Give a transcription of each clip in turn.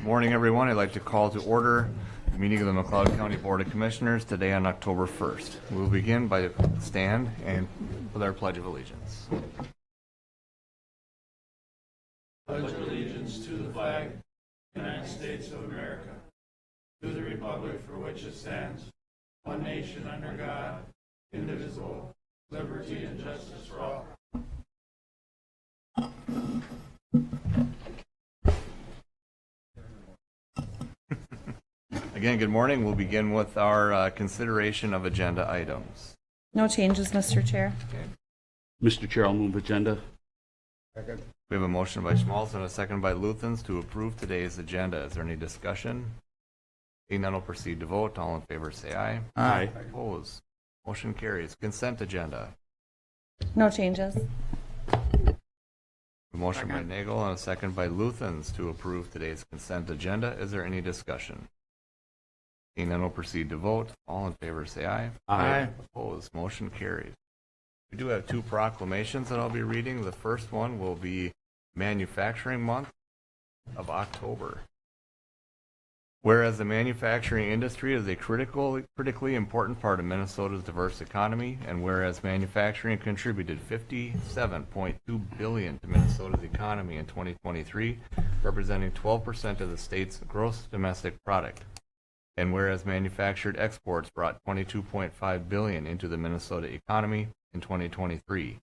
Morning, everyone. I'd like to call to order the meeting of the McLeod County Board of Commissioners today on October 1st. We'll begin by stand and with our Pledge of Allegiance. Pledge allegiance to the flag of the United States of America, to the republic for which it stands, one nation under God, indivisible, liberty and justice for all. Again, good morning. We'll begin with our consideration of agenda items. No changes, Mr. Chair. Okay. Mr. Chair, I'll move agenda. We have a motion by Schmalz and a second by Luthens to approve today's agenda. Is there any discussion? Seeing none, will proceed to vote. All in favor say aye. Aye. Opposed? Motion carries. Consent agenda. No changes. A motion by Nagel and a second by Luthens to approve today's consent agenda. Is there any discussion? Seeing none, will proceed to vote. All in favor say aye. Aye. Opposed? Motion carries. We do have two proclamations that I'll be reading. The first one will be Manufacturing Month of October. Whereas the manufacturing industry is a critically important part of Minnesota's diverse economy, and whereas manufacturing contributed $57.2 billion to Minnesota's economy in 2023, representing 12% of the state's gross domestic product. And whereas manufactured exports brought $22.5 billion into the Minnesota economy in 2023.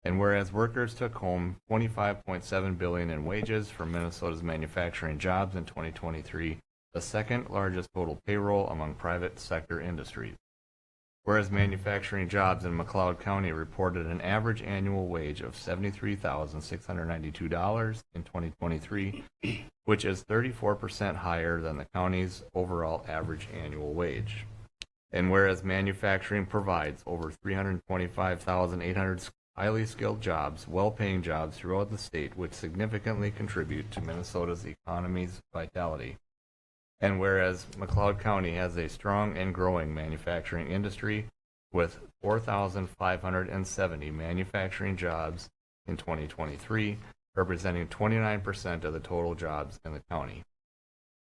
And whereas workers took home $25.7 billion in wages from Minnesota's manufacturing jobs in 2023, the second largest total payroll among private sector industries. Whereas manufacturing jobs in McLeod County reported an average annual wage of $73,692 in 2023, which is 34% higher than the county's overall average annual wage. And whereas manufacturing provides over 325,800 highly skilled jobs, well-paying jobs throughout the state, which significantly contribute to Minnesota's economy's vitality. And whereas McLeod County has a strong and growing manufacturing industry with 4,570 manufacturing jobs in 2023, representing 29% of the total jobs in the county.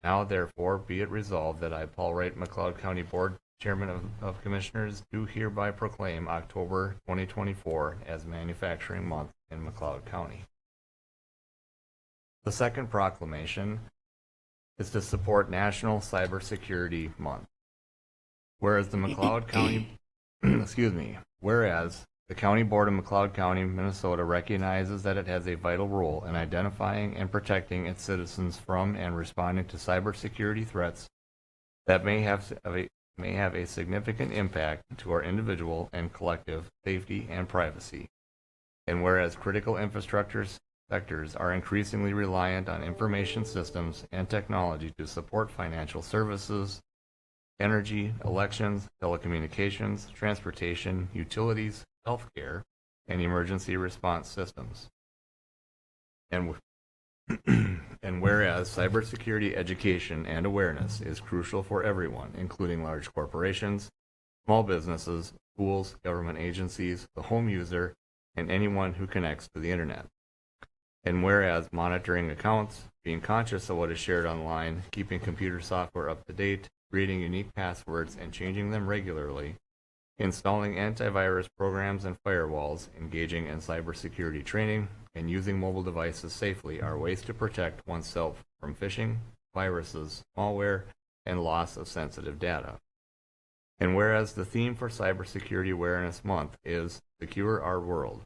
Now, therefore, be it resolved that I, Paul Wright, McLeod County Board Chairman of Commissioners, do hereby proclaim October 2024 as Manufacturing Month in McLeod County. The second proclamation is to support National Cybersecurity Month. Whereas the McLeod County, whereas the County Board of McLeod County, Minnesota recognizes that it has a vital role in identifying and protecting its citizens from and responding to cybersecurity threats that may have a significant impact to our individual and collective safety and privacy. And whereas critical infrastructure sectors are increasingly reliant on information systems and technology to support financial services, energy, elections, telecommunications, transportation, utilities, healthcare, and emergency response systems. And whereas cybersecurity education and awareness is crucial for everyone, including large corporations, small businesses, schools, government agencies, the home user, and anyone who connects to the internet. And whereas monitoring accounts, being conscious of what is shared online, keeping computer software up to date, creating unique passwords and changing them regularly, installing antivirus programs and firewalls, engaging in cybersecurity training, and using mobile devices safely are ways to protect oneself from phishing, viruses, malware, and loss of sensitive data. And whereas the theme for Cybersecurity Awareness Month is Secure Our World,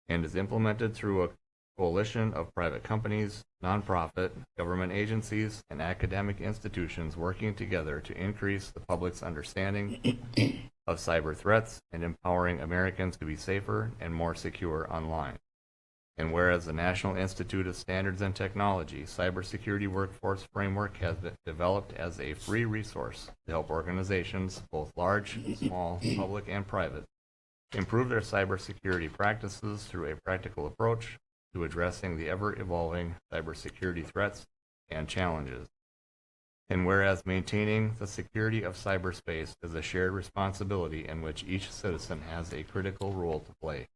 and is implemented through a coalition of private companies, nonprofit, government agencies, and academic institutions working together to increase the public's understanding of cyber threats and empowering Americans to be safer and more secure online. And whereas the National Institute of Standards and Technology Cybersecurity Workforce Framework has been developed as a free resource to help organizations, both large, small, public, and private, improve their cybersecurity practices through a practical approach to addressing the ever-evolving cybersecurity threats and challenges. And whereas maintaining the security of cyberspace is a shared responsibility in which each citizen has a critical role to play,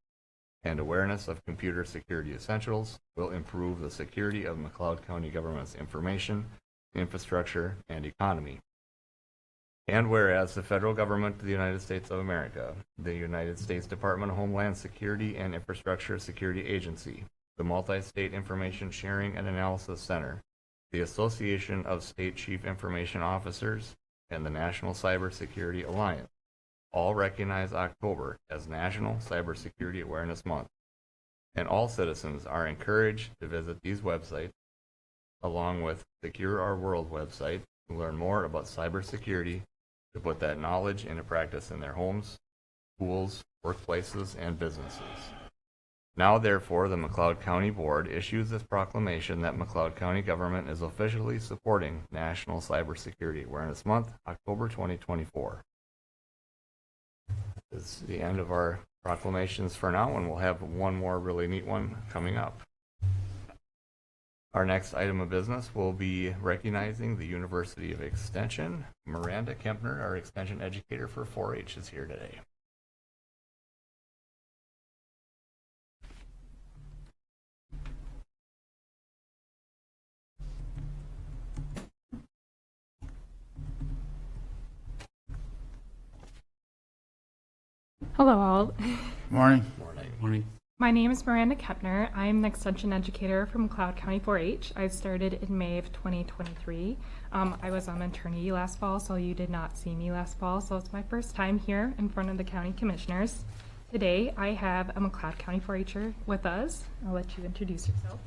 and awareness of computer security essentials will improve the security of McLeod County government's information infrastructure, and economy. And whereas the federal government of the United States of America, the United States Department of Homeland Security and Infrastructure Security Agency, the Multi-State Information Sharing and Analysis Center, the Association of State Chief Information Officers, and the National Cybersecurity Alliance all recognize October as National Cybersecurity Awareness Month, and all citizens are encouraged to visit these websites along with Secure Our World website to learn more about cybersecurity, to put that knowledge into practice in their homes, schools, workplaces, and businesses. Now, therefore, the McLeod County Board issues this proclamation that McLeod County government is officially supporting National Cybersecurity Awareness Month, October 2024. This is the end of our proclamations for now, and we'll have one more really neat one coming up. Our next item of business will be recognizing the University of Extension. Miranda Kempner, our Extension educator for 4-H, is here today. Hello all. Morning. Morning. Morning. My name is Miranda Kepner. I'm the Extension Educator from McLeod County 4-H. I started in May of 2023. I was on maternity last fall, so you did not see me last fall, so it's my first time here in front of the County Commissioners. Today I have a McLeod County 4-H'er with us. I'll let you introduce yourself.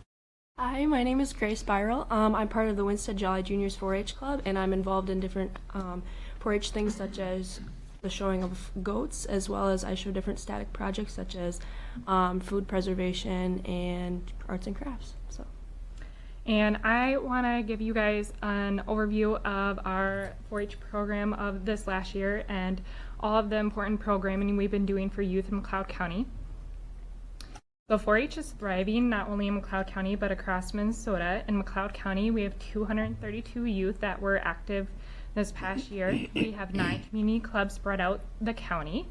Hi, my name is Grace Spiral. I'm part of the Winston Jolly Juniors 4-H Club, and I'm involved in different 4-H things such as the showing of goats, as well as I show different static projects such as food preservation and arts and crafts. So, And I want to give you guys an overview of our 4-H program of this last year and all of the important programming we've been doing for youth in McLeod County. So 4-H is thriving not only in McLeod County but across Minnesota. In McLeod County, we have 232 youth that were active this past year. We have 9 community clubs spread out the county.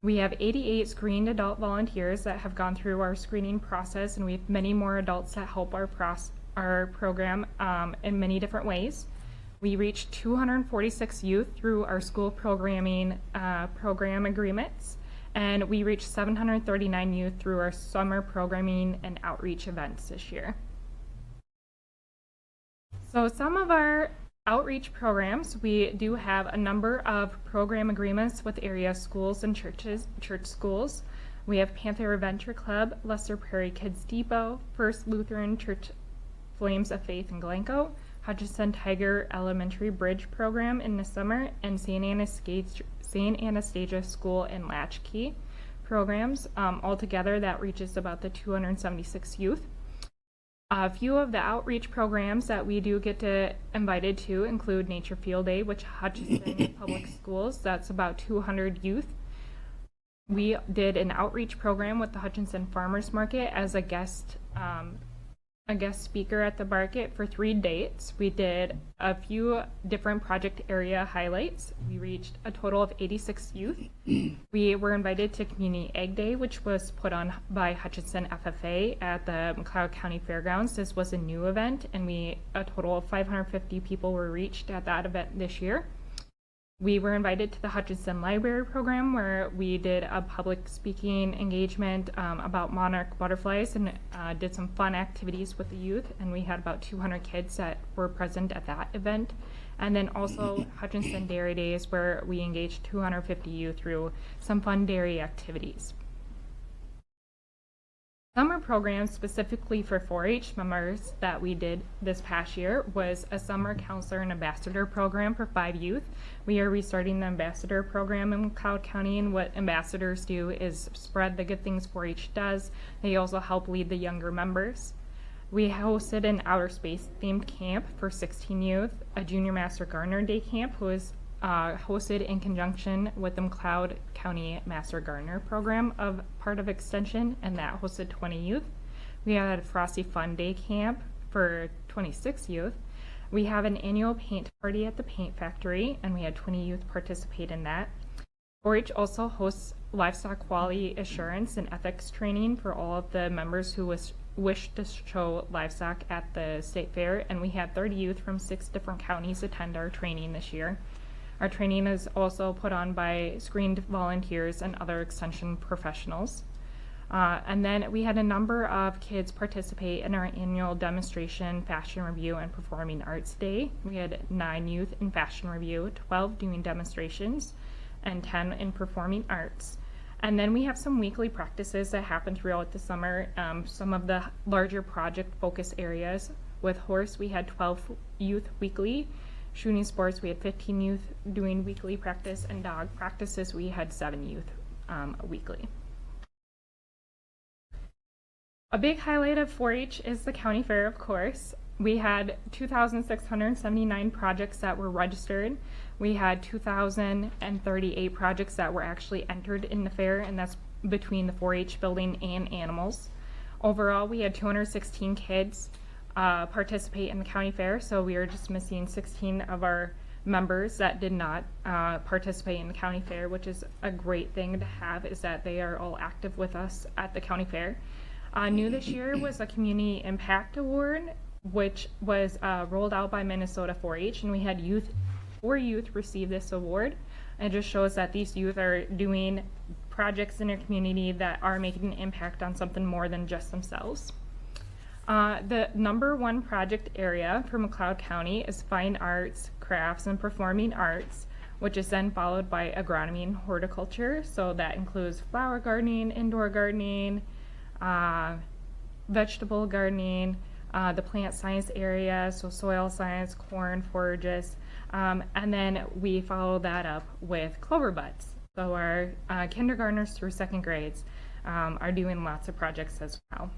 We have 88 screened adult volunteers that have gone through our screening process, and we have many more adults that help our program in many different ways. We reached 246 youth through our school programming program agreements, and we reached 739 youth through our summer programming and outreach events this year. So some of our outreach programs, we do have a number of program agreements with area schools and church schools. We have Panther Adventure Club, Lesser Prairie Kids Depot, First Lutheran Church Flames of Faith in Glencoe, Hutchinson Tiger Elementary Bridge Program in the summer, and St. Anastasia School and Latchkey programs. Altogether, that reaches about the 276 youth. A few of the outreach programs that we do get invited to include Nature Field Day, which Hutchinson Public Schools, that's about 200 youth. We did an outreach program with the Hutchinson Farmers Market as a guest speaker at the market for 3 dates. We did a few different project area highlights. We reached a total of 86 youth. We were invited to Community Egg Day, which was put on by Hutchinson FFA at the McLeod County Fairgrounds. This was a new event, and a total of 550 people were reached at that event this year. We were invited to the Hutchinson Library program, where we did a public speaking engagement about monarch butterflies and did some fun activities with the youth, and we had about 200 kids that were present at that event. And then also Hutchinson Dairy Days, where we engaged 250 youth through some fun dairy activities. Summer programs specifically for 4-H members that we did this past year was a summer counselor and ambassador program for 5 youth. We are restarting the ambassador program in McLeod County, and what ambassadors do is spread the good things 4-H does. They also help lead the younger members. We hosted an outer space themed camp for 16 youth, a junior master gardener day camp was hosted in conjunction with the McLeod County Master Gardener program of part of Extension, and that hosted 20 youth. We had a Frosty Fun Day camp for 26 youth. We have an annual paint party at the paint factory, and we had 20 youth participate in that. 4-H also hosts livestock quality assurance and ethics training for all of the members who wish to show livestock at the state fair, and we had 30 youth from 6 different counties attend our training this year. Our training is also put on by screened volunteers and other extension professionals. And then we had a number of kids participate in our annual demonstration, fashion review, and performing arts day. We had 9 youth in fashion review, 12 doing demonstrations, and 10 in performing arts. And then we have some weekly practices that happen throughout the summer. Some of the larger project focus areas. With horse, we had 12 youth weekly. Shooting sports, we had 15 youth doing weekly practice, and dog practices, we had 7 youth weekly. A big highlight of 4-H is the county fair, of course. We had 2,679 projects that were registered. We had 2,038 projects that were actually entered in the fair, and that's between the 4-H building and animals. Overall, we had 216 kids participate in the county fair, so we are just missing 16 of our members that did not participate in the county fair, which is a great thing to have, is that they are all active with us at the county fair. New this year was a Community Impact Award, which was rolled out by Minnesota 4-H, and we had 4 youth receive this award. It just shows that these youth are doing projects in their community that are making an impact on something more than just themselves. The #1 project area for McLeod County is fine arts, crafts, and performing arts, which is then followed by agronomy and horticulture. So that includes flower gardening, indoor gardening, vegetable gardening, the plant science area, so soil science, corn, forages, and then we follow that up with clover buds. So our kindergartners through 2nd grades are doing lots of projects as well.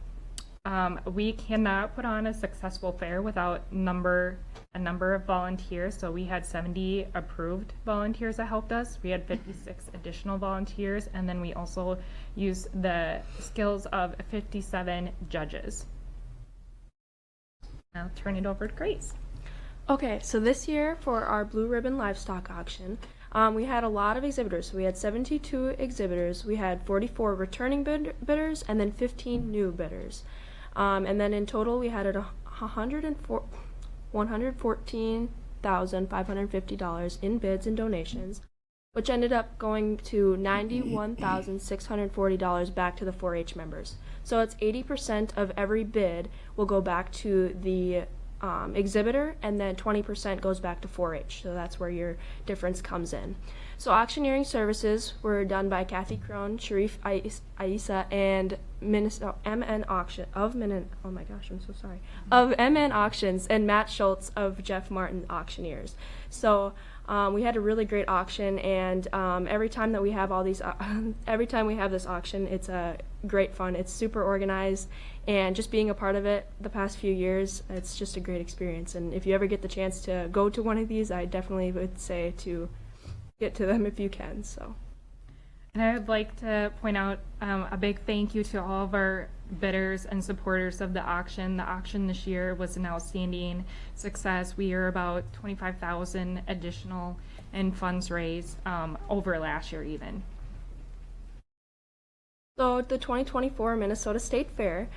We cannot put on a successful fair without a number of volunteers. So we had 70 approved volunteers that helped us. We had 56 additional volunteers, and then we also used the skills of 57 judges. I'll turn it over to Grace. Okay, so this year for our Blue Ribbon Livestock Auction, we had a lot of exhibitors. So we had 72 exhibitors, we had 44 returning bidders, and then 15 new bidders. And then in total, we had $114,550 in bids and donations, which ended up going to $91,640 back to the 4-H members. So it's 80% of every bid will go back to the exhibitor, and then 20% goes back to 4-H. So that's where your difference comes in. So auctioneering services were done by Kathy Crone, Sharif Aisa, and MN Auction of MN. Oh my gosh, I'm so sorry. Of MN Auctions, and Matt Schultz of Jeff Martin Auctioneers. So we had a really great auction, and every time that we have all these, every time we have this auction, it's great fun. It's super organized, and just being a part of it the past few years, it's just a great experience. And if you ever get the chance to go to one of these, I definitely would say to get to them if you can. So. And I would like to point out a big thank you to all of our bidders and supporters of the auction. The auction this year was an outstanding success. We are about $25,000 additional in funds raised over last year even. So at the 2024 Minnesota State Fair,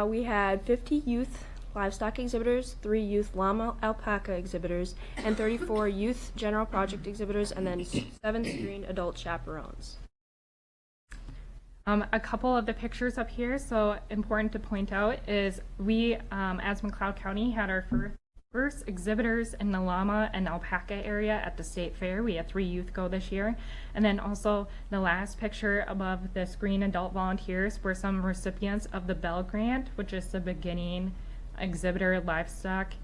we had 50 youth livestock exhibitors, 3 youth llama alpaca exhibitors, and 34 youth general project exhibitors, and then 7 screened adult chaperones. A couple of the pictures up here, so important to point out, is we, as McLeod County, had our first exhibitors in the llama and alpaca area at the state fair. We had 3 youth go this year. And then also the last picture above the screen adult volunteers were some recipients of the Bell Grant, which is the beginning exhibitor livestock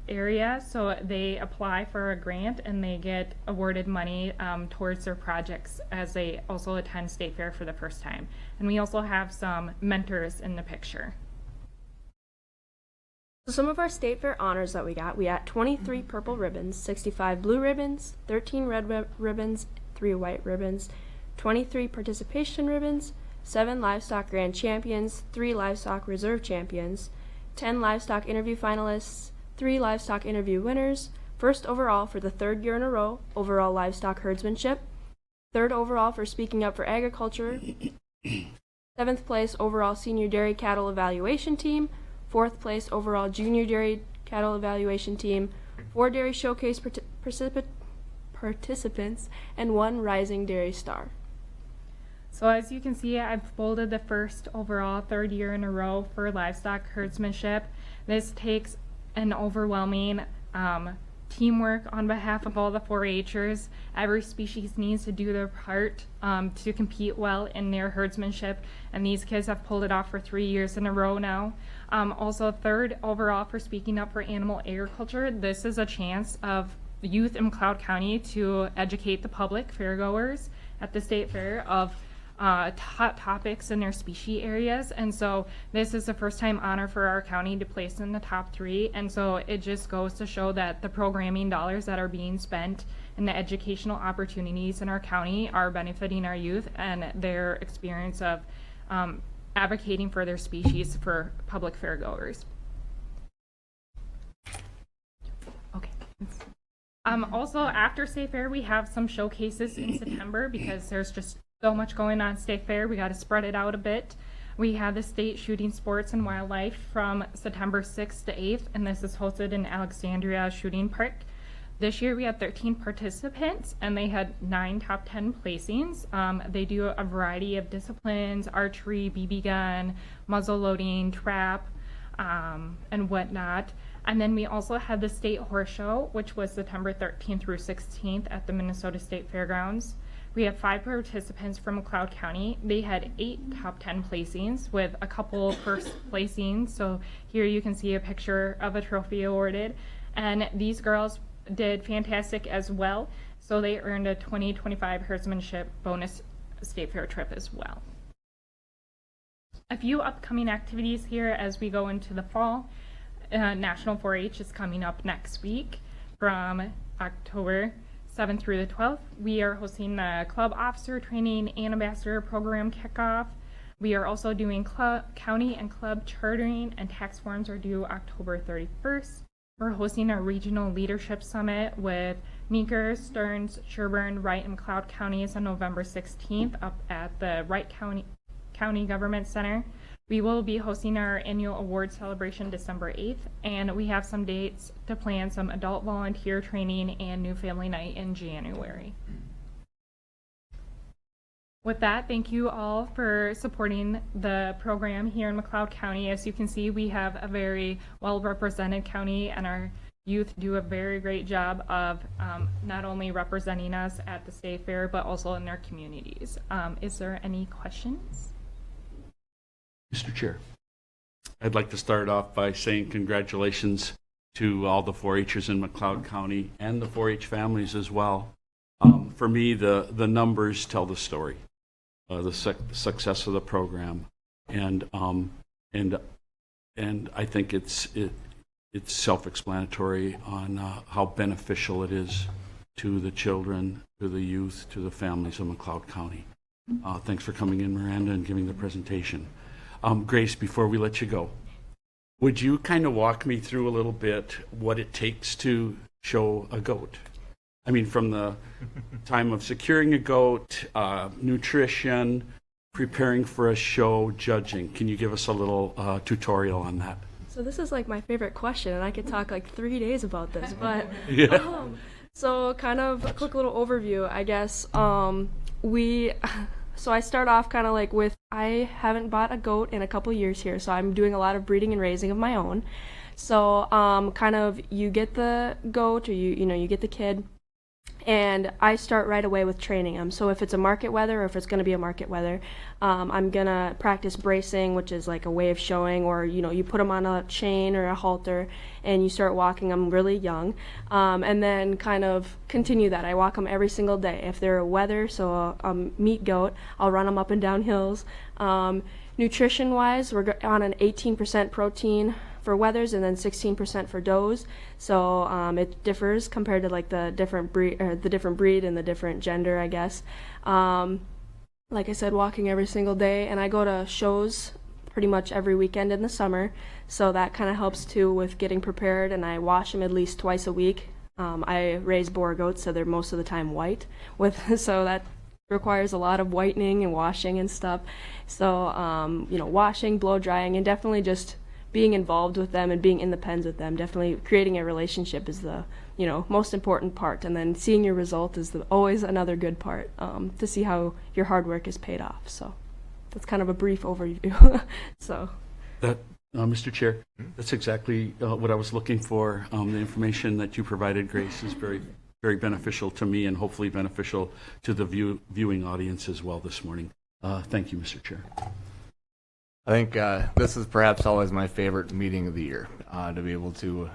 area. So they apply for a grant and they get awarded money towards their projects as they also attend state fair for the first time. And we also have some mentors in the picture. So some of our state fair honors that we got 23 purple ribbons, 65 blue ribbons, 13 red ribbons, 3 white ribbons, 23 participation ribbons, 7 livestock grand champions, 3 livestock reserve champions, 10 livestock interview finalists, 3 livestock interview winners, first overall for the 3rd year in a row, overall livestock herdsmanship, 3rd overall for speaking up for agriculture, 7th place overall senior dairy cattle evaluation team, 4th place overall junior dairy cattle evaluation team, 4 dairy showcase participants, and 1 rising dairy star. So as you can see, I've bolded the first overall, 3rd year in a row for livestock herdsmanship. This takes an overwhelming teamwork on behalf of all the 4-Hers. Every species needs to do their part to compete well in their herdsmanship, and these kids have pulled it off for 3 years in a row now. Also 3rd overall for speaking up for animal agriculture. This is a chance of youth in McLeod County to educate the public fairgoers at the state fair of hot topics in their species areas, and so this is the first time honor for our county to place in the top 3, and so it just goes to show that the programming dollars that are being spent and the educational opportunities in our county are benefiting our youth and their experience of advocating for their species for public fairgoers. Okay. Also, after State Fair, we have some showcases in September because there's just so much going on State Fair. We got to spread it out a bit. We have the State Shooting Sports and Wildlife from September 6th to 8th, and this is hosted in Alexandria Shooting Park. This year we had 13 participants, and they had 9 top 10 placings. They do a variety of disciplines: archery, BB gun, muzzle loading, trap, and whatnot. And then we also had the State Horse Show, which was September 13th through 16th at the Minnesota State Fairgrounds. We have 5 participants from McLeod County. They had 8 top 10 placings with a couple first placings. So here you can see a picture of a trophy awarded. And these girls did fantastic as well. So they earned a 2025 herdsmanship bonus state fair trip as well. A few upcoming activities here as we go into the fall. National 4-H is coming up next week from October 7th through the 12th. We are hosting the club officer training and ambassador program kickoff. We are also doing county and club chartering, and tax forms are due October 31st. We're hosting our regional leadership summit with Meeker, Stearns, Sherburne, Wright, and McLeod counties on November 16th up at the Wright County Government Center. We will be hosting our annual award celebration December 8th, and we have some dates to plan some adult volunteer training and new family night in January. With that, thank you all for supporting the program here in McLeod County. As you can see, we have a very well-represented county, and our youth do a very great job of not only representing us at the state fair, but also in their communities. Is there any questions? Mr. Chair, I'd like to start off by saying congratulations to all the 4-Hers in McLeod County and the 4-H families as well. For me, the numbers tell the story, the success of the program, and I think it's self-explanatory on how beneficial it is to the children, to the youth, to the families of McLeod County. Thanks for coming in, Miranda, and giving the presentation. Grace, before we let you go, would you kind of walk me through a little bit what it takes to show a goat? I mean, from the time of securing a goat, nutrition, preparing for a show, judging. Can you give us a little tutorial on that? So this is like my favorite question, and I could talk like 3 days about this, but Yeah. so kind of a quick little overview, I guess. So I start off kind of like with, I haven't bought a goat in a couple years here, so I'm doing a lot of breeding and raising of my own. So kind of you get the goat, or you get the kid, and I start right away with training them. So if it's a market wether, or if it's going to be a market wether, I'm going to practice bracing, which is like a way of showing, or you put them on a chain or a halter and you start walking them really young, and then kind of continue that. I walk them every single day. If they're a wether, so a meat goat, I'll run them up and down hills. Nutrition wise, we're on an 18% protein for wethers and then 16% for does. So it differs compared to like the different breed and the different gender, I guess. Like I said, walking every single day, and I go to shows pretty much every weekend in the summer, so that kind of helps too with getting prepared. And I wash them at least twice a week. I raise Boer goats, so they're most of the time white, so that requires a lot of whitening and washing and stuff. So, washing, blow drying, and definitely just being involved with them and being in the pens with them. Definitely creating a relationship is the, most important part. And then seeing your result is always another good part, to see how your hard work is paid off. So that's kind of a brief overview. So. That, Mr. Chair, that's exactly what I was looking for. The information that you provided, Grace, is very, very beneficial to me and hopefully beneficial to the viewing audience as well this morning. Thank you, Mr. Chair. I think this is perhaps always my favorite meeting of the year, to be able to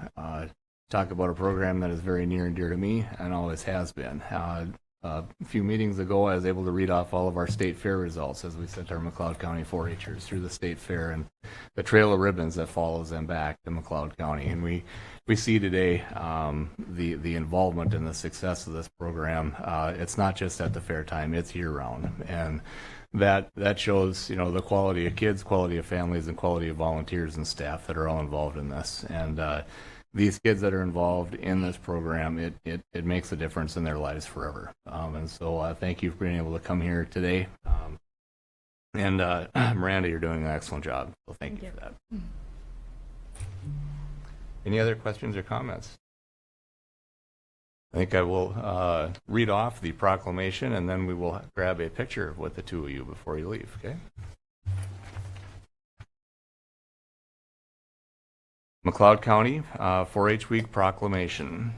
talk about a program that is very near and dear to me and always has been. A few meetings ago, I was able to read off all of our state fair results as we sent our McLeod County 4-Hers through the state fair and the trail of ribbons that follows them back to McLeod County. And we see today the involvement and the success of this program. It's not just at the fair time, it's year round. And that shows, the quality of kids, quality of families, and quality of volunteers and staff that are all involved in this. And these kids that are involved in this program, it makes a difference in their lives forever. And so thank you for being able to come here today. And Miranda, you're doing an excellent job. So thank you for that. Any other questions or comments? I think I will read off the proclamation, and then we will grab a picture with the two of you before you leave, okay? McLeod County 4-H Week Proclamation.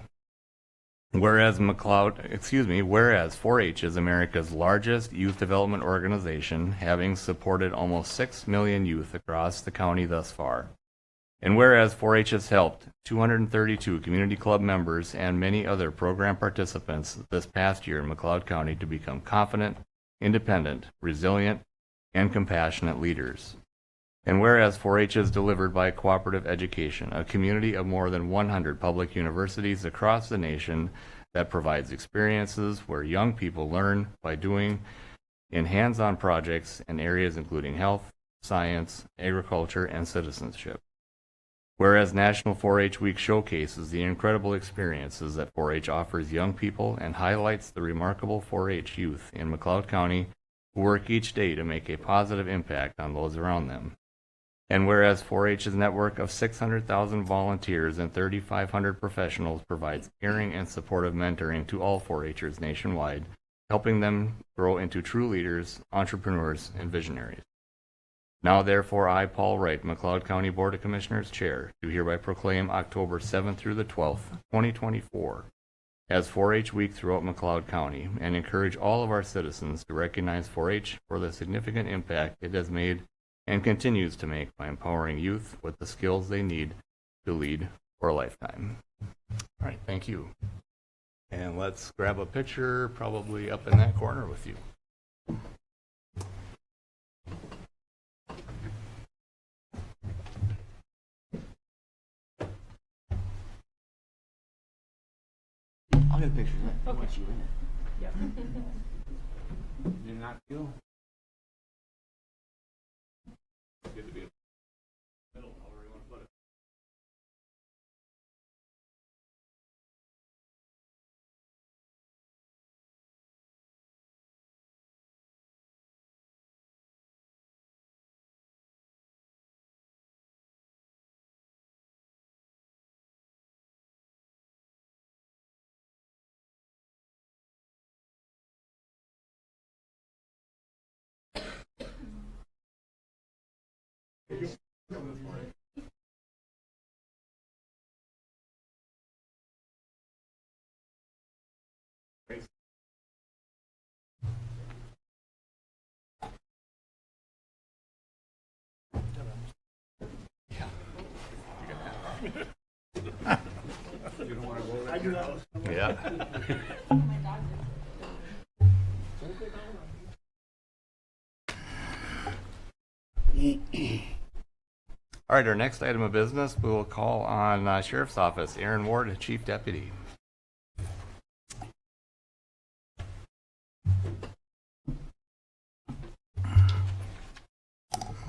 Whereas 4-H is America's largest youth development organization, having supported almost 6 million youth across the county thus far. And whereas 4-H has helped 232 community club members and many other program participants this past year in McLeod County to become confident, independent, resilient, and compassionate leaders. And whereas 4-H is delivered by Cooperative Education, a community of more than 100 public universities across the nation that provides experiences where young people learn by doing in hands-on projects in areas including health, science, agriculture, and citizenship. Whereas National 4-H Week showcases the incredible experiences that 4-H offers young people and highlights the remarkable 4-H youth in McLeod County who work each day to make a positive impact on those around them. And whereas 4-H's network of 600,000 volunteers and 3,500 professionals provides caring and supportive mentoring to all 4-Hers nationwide, helping them grow into true leaders, entrepreneurs, and visionaries. Now, therefore, I, Paul Wright, McLeod County Board of Commissioners Chair, do hereby proclaim October 7th through the 12th, 2024, as 4-H Week throughout McLeod County, and encourage all of our citizens to recognize 4-H for the significant impact it has made and continues to make by empowering youth with the skills they need to lead for a lifetime. All right, thank you. And let's grab a picture, probably up in that corner with you. I'll get a picture of that. I want you in it. Yep. Did not feel? Good to be in the middle, however you want to put it. Yeah. All right, our next item of business, we will call on Sheriff's Office, Aaron Ward, Chief Deputy.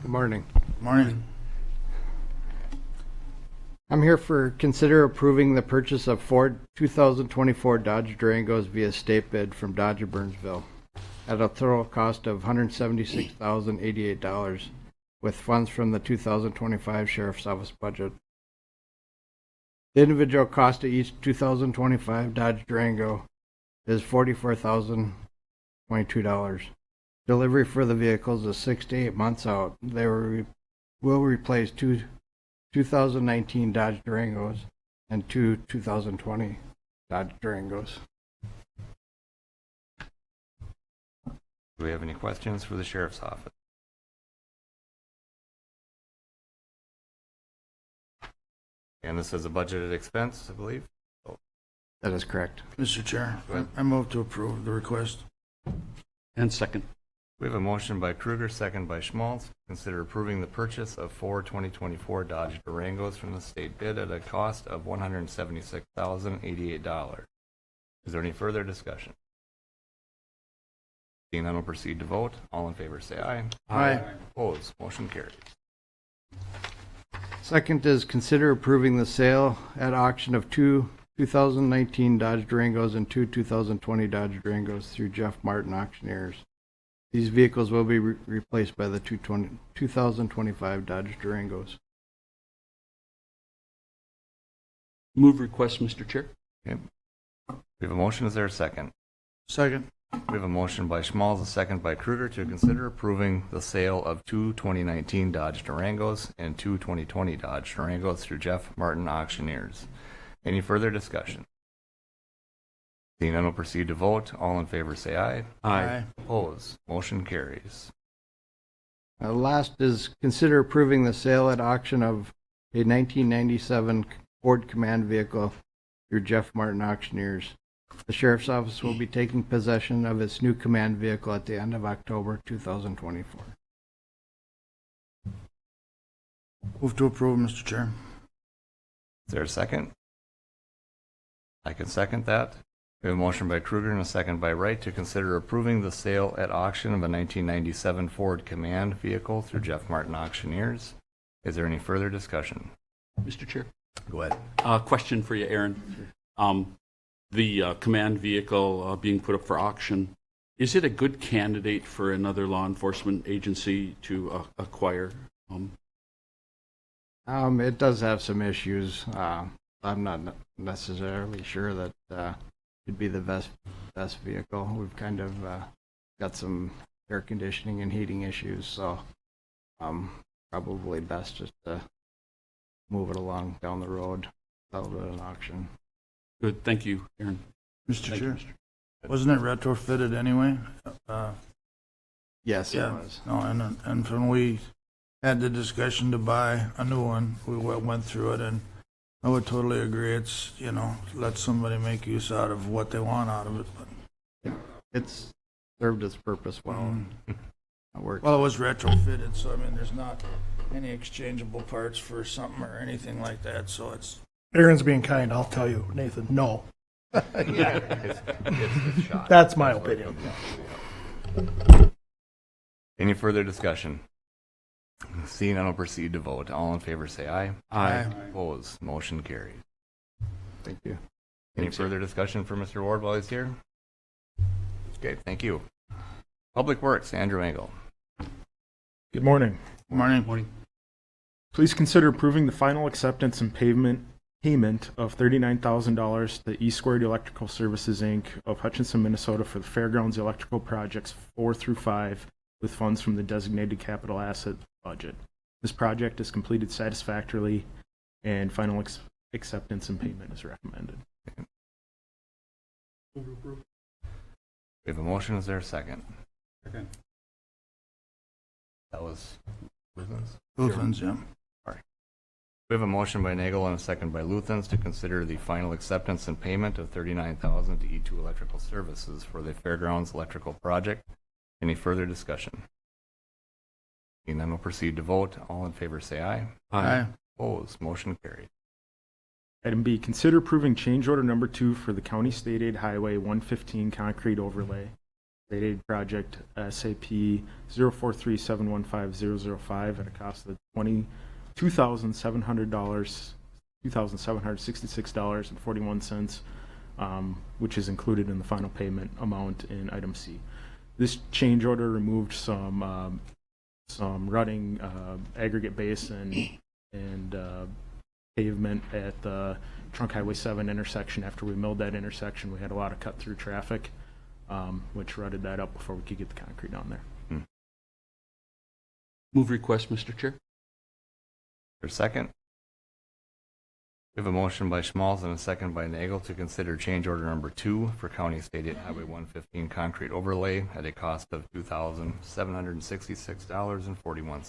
Good morning. Morning. I'm here for consider approving the purchase of Ford 2024 Dodge Durangos via state bid from Dodge of Burnsville. at a total cost of $176,088 with funds from the 2025 Sheriff's Office budget. The individual cost of each 2025 Dodge Durango is $44,022. Delivery for the vehicles is 6 to 8 months out. They will replace two 2019 Dodge Durangos and two 2020 Dodge Durangos. Do we have any questions for the sheriff's office? And this is a budgeted expense, I believe. That is correct. Mr. Chair, Go ahead. I move to approve the request. And second. We have a motion by Kruger, second by Schmaltz. Consider approving the purchase of 4 2024 Dodge Durangos from the state bid at a cost of $176,088. Is there any further discussion? Seeing none, we'll proceed to vote. All in favor say aye. Aye. Opposed, motion carries. Second is consider approving the sale at auction of two 2019 Dodge Durangos and two 2020 Dodge Durangos through Jeff Martin Auctioneers. These vehicles will be replaced by the 2025 Dodge Durangos. Move request, Mr. Chair. Okay. We have a motion. Is there a second? Second. We have a motion by Schmalz, a second by Kruger to consider approving the sale of two 2019 Dodge Durangos and two 2020 Dodge Durangos through Jeff Martin Auctioneers. Any further discussion? Seeing none, we'll proceed to vote. All in favor say aye. Aye. Opposed, motion carries. Last is consider approving the sale at auction of a 1997 Ford Command vehicle through Jeff Martin Auctioneers. The Sheriff's Office will be taking possession of its new command vehicle at the end of October 2024. Move to approve, Mr. Chair. Is there a second? I can second that. We have a motion by Kruger and a second by Wright to consider approving the sale at auction of a 1997 Ford Command vehicle through Jeff Martin Auctioneers. Is there any further discussion? Mr. Chair. Go ahead. Question for you, Aaron. The command vehicle being put up for auction, is it a good candidate for another law enforcement agency to acquire? It does have some issues. I'm not necessarily sure that it'd be the best vehicle. We've kind of got some air conditioning and heating issues, so probably best just to move it along down the road without an auction. Good, thank you, Aaron. Mr. Thank Chair, you, Mr. wasn't it retrofitted anyway? Yes, it Yeah. was. No, and when we had the discussion to buy a new one, we went through it, and I would totally agree. It's, let somebody make use out of what they want out of it. But It's served its purpose well. It works. Well, it was retrofitted, so I mean, there's not any exchangeable parts for something or anything like that, so it's. Aaron's being kind, I'll tell you, Nathan, no. It's shot. That's my opinion. Any further discussion? Seeing none, I'll proceed to vote. All in favor say aye. Aye. Opposed, motion carries. Thank you. Any further discussion for Mr. Ward while he's here? Okay, thank you. Public Works, Andrew Engel. Good morning. Morning. Morning. Please consider approving the final acceptance and payment of $39,000 to E Squared Electrical Services, Inc. of Hutchinson, Minnesota for the Fairgrounds electrical projects 4 through 5 with funds from the designated capital asset budget. This project is completed satisfactorily and final acceptance and payment is recommended. We have a motion. Is there a second? Second. That was Luthens. Luthens, yeah. We have a motion by Nagel and a second by Luthens to consider the final acceptance and payment of $39,000 to E2 Electrical Services for the Fairgrounds electrical project. Any further discussion? And then we'll proceed to vote. All in favor say aye. Aye. Opposed, motion carried. Item B, consider approving change order number 2 for the County State Aid Highway 115 concrete overlay. State Aid project SAP 043715005 at a cost of $2,766.41, which is included in the final payment amount in item C. This change order removed some rutting aggregate base and pavement at the Trunk Highway 7 intersection. After we milled that intersection, we had a lot of cut-through traffic, which rutted that up before we could get the concrete on there. Move request, Mr. Chair. For a second? We have a motion by Schmalz and a second by Nagel to consider change order number 2 for County State Highway 115 concrete overlay at a cost of $2,766.41. Is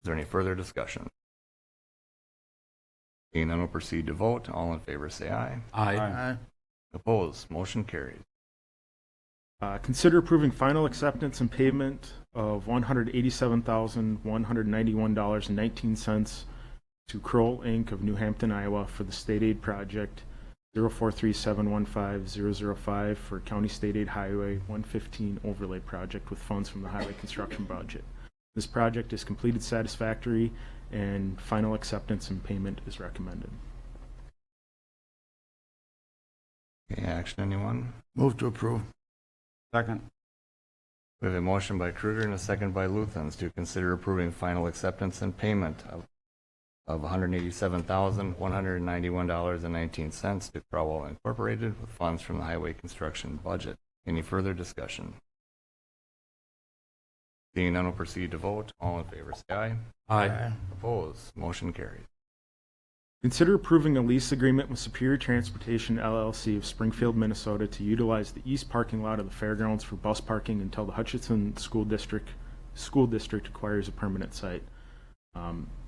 there any further discussion? Seeing none, we'll proceed to vote. All in favor say aye. Aye. Opposed? Motion carries. Consider approving final acceptance and payment of $187,191.19 to Kroll Inc. of New Hampton, Iowa for the State Aid Project 043715005 for County State Aid Highway 115 Overlay Project with funds from the Highway Construction Budget. This project is completed satisfactory and final acceptance and payment is recommended. Okay, action, anyone? Move to approve. Second. We have a motion by Kruger and a second by Luthens to consider approving final acceptance and payment of $187,191.19 to Crowell Incorporated with funds from the Highway Construction Budget. Any further discussion? Seeing none, we'll proceed to vote. All in favor say aye. Aye. Opposed? Motion carries. Consider approving a lease agreement with Superior Transportation LLC of Springfield, Minnesota to utilize the east parking lot of the fairgrounds for bus parking until the Hutchinson School District acquires a permanent site.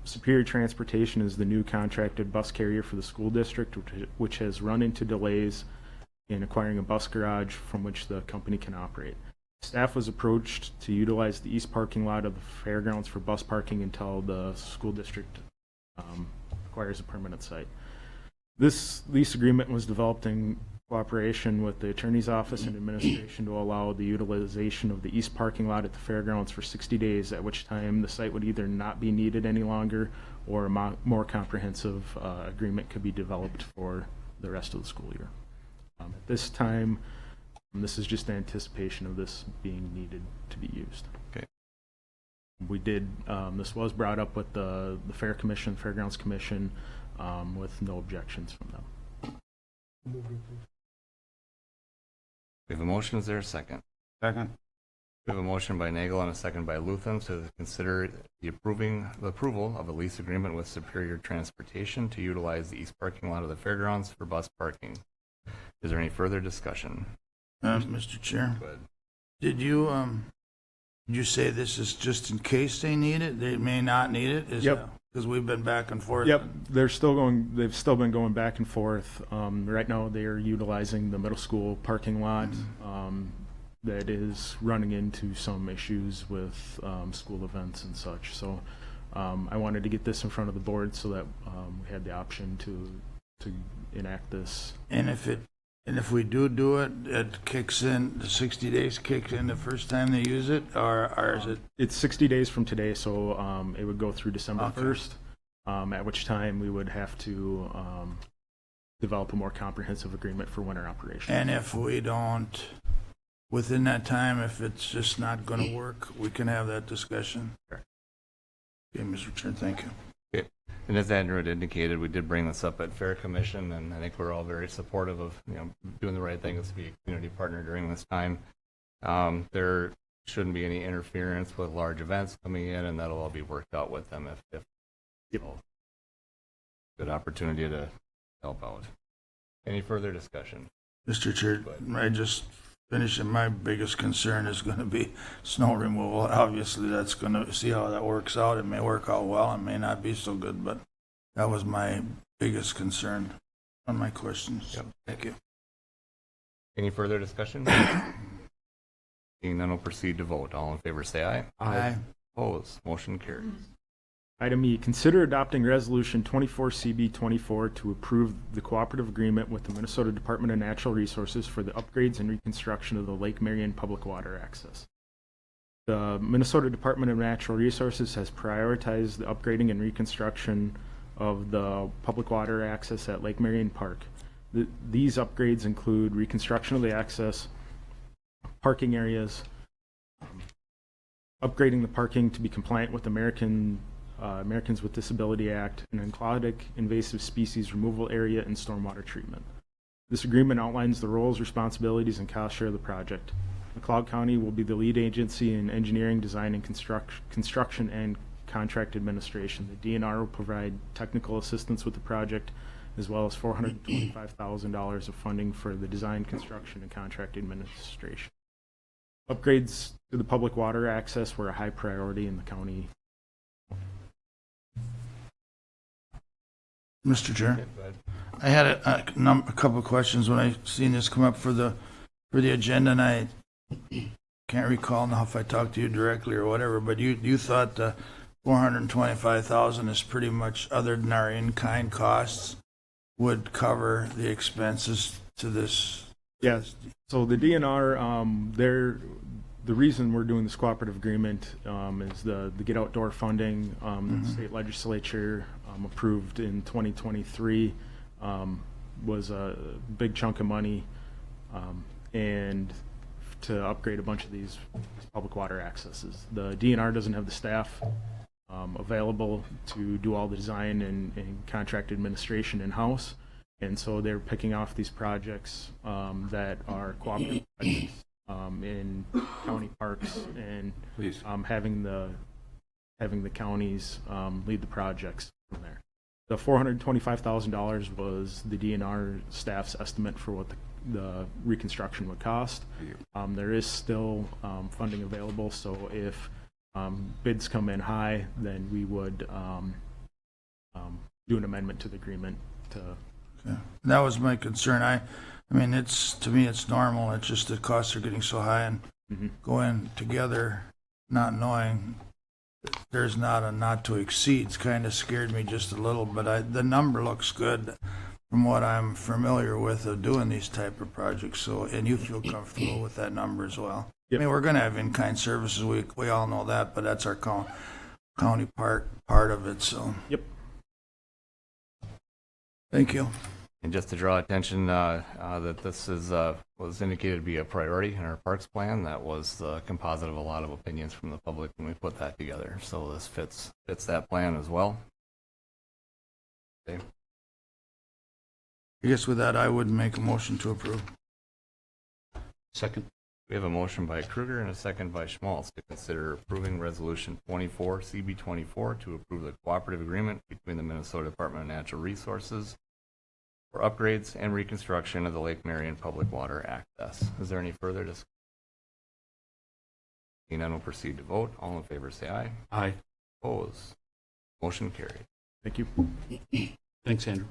Superior Transportation is the new contracted bus carrier for the school district, which has run into delays in acquiring a bus garage from which the company can operate. Staff was approached to utilize the east parking lot of the fairgrounds for bus parking until the school district acquires a permanent site. This lease agreement was developed in cooperation with the Attorney's Office and Administration to allow the utilization of the east parking lot at the fairgrounds for 60 days, at which time the site would either not be needed any longer or a more comprehensive agreement could be developed for the rest of the school year. At this time, this is just anticipation of this being needed to be used. Okay. We did, this was brought up with the Fair Commission, Fairgrounds Commission, with no objections from them. We have a motion. Is there a second? Second. We have a motion by Nagel and a second by Luthens to consider the approval of a lease agreement with Superior Transportation to utilize the east parking lot of the fairgrounds for bus parking. Is there any further discussion? Mr. Chair, Go ahead. did you say this is just in case they need it? They may not need it? Yep. Because we've been back and forth. Yep, they've still been going back and forth. Right now, they are utilizing the middle school parking lot that is running into some issues with school events and such. So I wanted to get this in front of the board so that we had the option to enact this. And if we do it, it kicks in, the 60 days kicks in the first time they use it, or is it? It's 60 days from today, so it would go through December Okay. 1st, at which time we would have to develop a more comprehensive agreement for winter operations. And if we don't, within that time, if it's just not going to work, we can have that discussion. Sure. Okay, Mr. Chair, thank you. And as Andrew had indicated, we did bring this up at Fair Commission, and I think we're all very supportive of doing the right thing as to be a community partner during this time. There shouldn't be any interference with large events coming in, and that'll all be worked out with them if good opportunity to help out. Any further discussion? Mr. Chair, I just finished, and my biggest concern is going to be snow removal. Obviously, that's going to see how that works out. It may work out well, it may not be so good, but that was my biggest concern on my questions. Yep. Thank you. Any further discussion? Seeing none, we'll proceed to vote. All in favor say aye. Aye. Opposed? Motion carries. Item E, consider adopting Resolution 24CB24 to approve the cooperative agreement with the Minnesota Department of Natural Resources for the upgrades and reconstruction of the Lake Marion public water access. The Minnesota Department of Natural Resources has prioritized the upgrading and reconstruction of the public water access at Lake Marion Park. These upgrades include reconstruction of the access, parking areas, upgrading the parking to be compliant with Americans with Disability Act, and aquatic invasive species removal area and stormwater treatment. This agreement outlines the roles, responsibilities, and cost share of the project. McLeod County will be the lead agency in engineering, design, and construction and contract administration. The DNR will provide technical assistance with the project, as well as $425,000 of funding for the design, construction, and contract administration. Upgrades to the public water access were a high priority in the county. Mr. Chair, I had a couple of questions when I seen this come up for the agenda, and I can't recall now if I talked to you directly or whatever, but you thought the $425,000 is pretty much, other than our in-kind costs, would cover the expenses to this. Yes. So the DNR, the reason we're doing this cooperative agreement is the Get Outdoor funding the state legislature approved in 2023 was a big chunk of money, and to upgrade a bunch of these public water accesses. The DNR doesn't have the staff available to do all the design and contract administration in-house, and so they're picking off these projects that are cooperative projects in county parks, and having the counties lead the projects from there. The $425,000 was the DNR staff's estimate for what the reconstruction would cost. There is still funding available, so if bids come in high, then we would do an amendment to the agreement to. Okay. That was my concern. I mean, to me, it's normal. It's just the costs are getting so high, and going together, not knowing that there's not a not to exceeds kind of scared me just a little, but the number looks good from what I'm familiar with of doing these type of projects. So, and you feel comfortable with that number as well. Yep. I mean, we're going to have in-kind services. We all know that, but that's our county part of it. So, Yep. Thank you. And just to draw attention that this was indicated to be a priority in our parks plan. That was the composite of a lot of opinions from the public when we put that together. So this fits that plan as well. Okay. I guess with that, I would make a motion to approve. Second. We have a motion by Kruger and a second by Schmaltz to consider approving Resolution 24, CB24, to approve the cooperative agreement between the Minnesota Department of Natural Resources for upgrades and reconstruction of the Lake Marion Public Water Access. Is there any further discussion? Seeing none, we'll proceed to vote. All in favor say aye. Aye. Opposed? Motion carried. Thank you. Thanks, Andrew.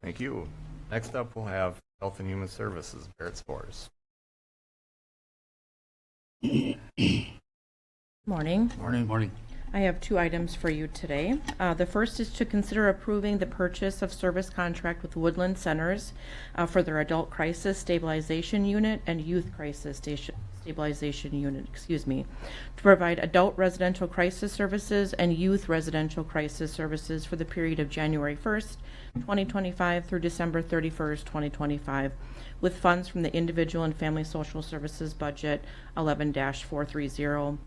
Thank you. Next up, we'll have Health and Human Services, Barrett Spores. Morning. Morning. I have two items for you today. The first is to consider approving the purchase of service contract with Woodland Centers for their Adult Crisis Stabilization Unit and Youth Crisis Stabilization Unit, to provide adult residential crisis services and youth residential crisis services for the period of January 1st, 2025 through December 31st, 2025, with funds from the Individual and Family Social Services Budget 11-430.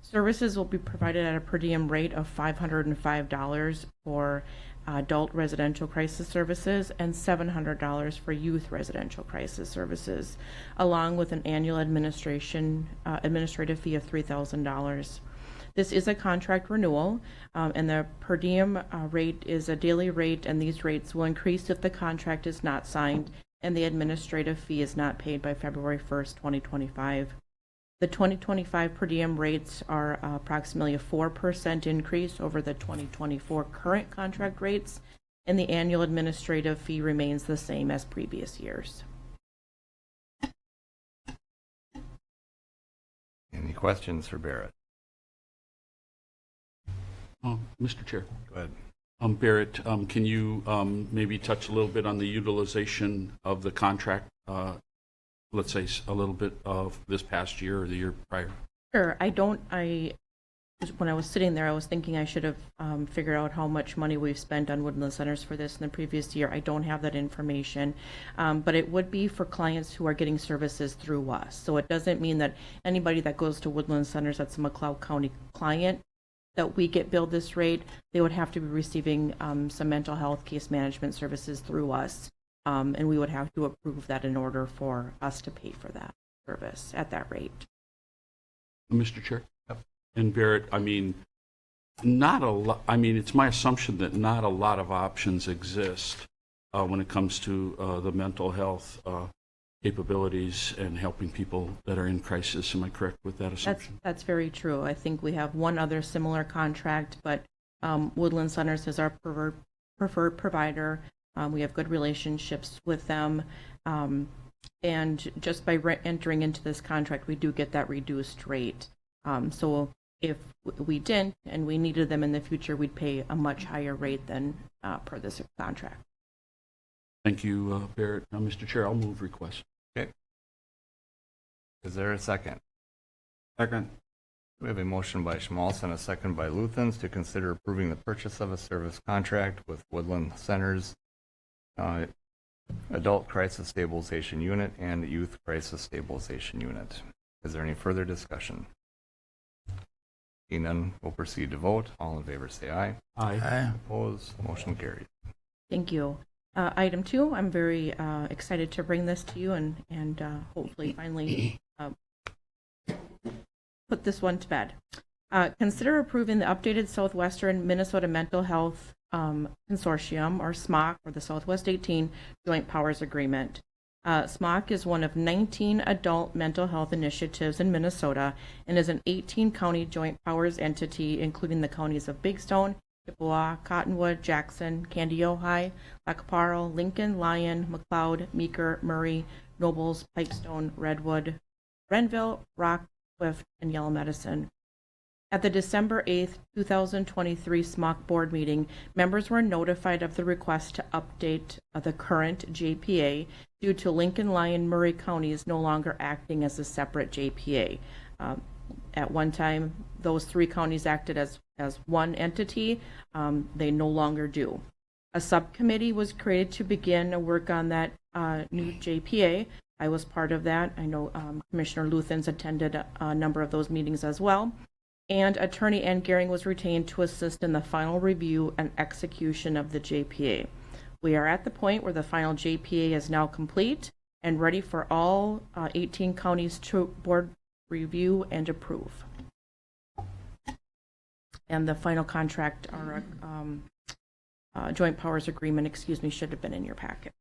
Services will be provided at a per diem rate of $505 for adult residential crisis services and $700 for youth residential crisis services, along with an annual administrative fee of $3,000. This is a contract renewal, and the per diem rate is a daily rate, and these rates will increase if the contract is not signed and the administrative fee is not paid by February 1st, 2025. The 2025 per diem rates are approximately a 4% increase over the 2024 current contract rates, and the annual administrative fee remains the same as previous years. Any questions for Barrett? Mr. Chair. Go ahead. Barrett, can you maybe touch a little bit on the utilization of the contract, let's say a little bit of this past year or the year prior? Sure. I when I was sitting there, I was thinking I should have figured out how much money we've spent on Woodland Centers for this in the previous year. I don't have that information, but it would be for clients who are getting services through us. So it doesn't mean that anybody that goes to Woodland Centers that's a McLeod County client that we get billed this rate, they would have to be receiving some mental health case management services through us, and we would have to approve that in order for us to pay for that service at that rate. Mr. Chair? And Barrett, I mean, not a lot, I mean, it's my assumption that not a lot of options exist when it comes to the mental health capabilities and helping people that are in crisis. Am I correct with that assumption? That's very true. I think we have one other similar contract, but Woodland Centers is our preferred provider. We have good relationships with them. And just by entering into this contract, we do get that reduced rate. So if we didn't and we needed them in the future, we'd pay a much higher rate than per this contract. Thank you, Barrett. Now, Mr. Chair, I'll move request. Okay. Is there a second? Second. We have a motion by Schmalz and a second by Luthens to consider approving the purchase of a service contract with Woodland Centers Adult Crisis Stabilization Unit and Youth Crisis Stabilization Unit. Is there any further discussion? Seeing none, we'll proceed to vote. All in favor say aye. Aye. Opposed, motion carried. Thank you. Item 2, I'm very excited to bring this to you and hopefully finally put this one to bed. Consider approving the updated Southwestern Minnesota Mental Health Consortium, or SMOC, or the Southwest 18 Joint Powers Agreement. SMOC is one of 19 adult mental health initiatives in Minnesota and is an 18-county joint powers entity, including the counties of Big Stone, Chippewa, Cottonwood, Jackson, Candy, Ojai, Lacaparo, Lincoln, Lyon, McLeod, Meeker, Murray, Nobles, Pipestone, Redwood, Renville, Rock, Swift, and Yellow Medicine. At the December 8th, 2023 SMOC board meeting, members were notified of the request to update the current JPA due to Lincoln, Lyon, Murray counties no longer acting as a separate JPA. At one time, those 3 counties acted as one entity. They no longer do. A subcommittee was created to begin work on that new JPA. I was part of that. I know Commissioner Luthens attended a number of those meetings as well. And Attorney Ann Gehring was retained to assist in the final review and execution of the JPA. We are at the point where the final JPA is now complete and ready for all 18 counties to board review and approve. And the final contract, or joint powers agreement, should have been in your packet.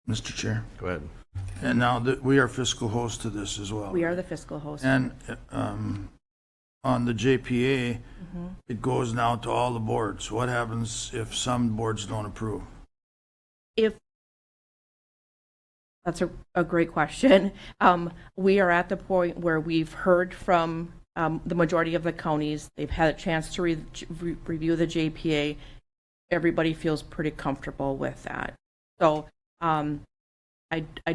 Mr. Chair. Go ahead. And now we are fiscal host to this as well. We are the fiscal host. And on the JPA, it goes now to all the boards. What happens if some boards don't approve? That's a great question. We are at the point where we've heard from the majority of the counties. They've had a chance to review the JPA. Everybody feels pretty comfortable with that. So I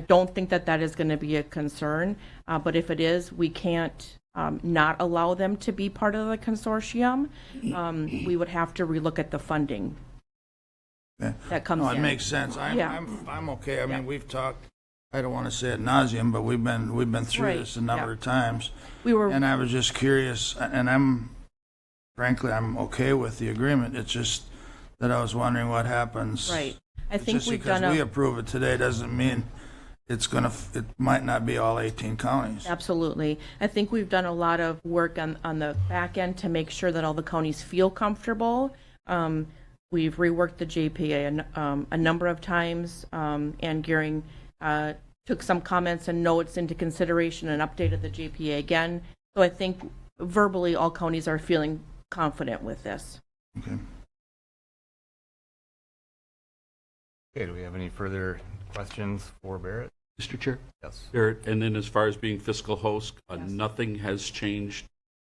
don't think that is going to be a concern, but if it is, we can't not allow them to be part of the consortium. We would have to relook at the funding that comes in. It makes sense. I'm okay. I mean, we've talked, I don't want to say ad nauseum, but we've been through this a number of times. And I was just curious, and frankly, I'm okay with the agreement. It's just that I was wondering what happens. Right. I think just because we approve it today doesn't mean it might not be all 18 counties. Absolutely. I think we've done a lot of work on the back end to make sure that all the counties feel comfortable. We've reworked the JPA a number of times. Ann Gehring took some comments and notes into consideration and updated the JPA again. So I think verbally all counties are feeling confident with this. Okay. Okay, do we have any further questions for Barrett? Mr. Chair? Yes. Barrett, and then as far as being fiscal host, Yes. nothing has changed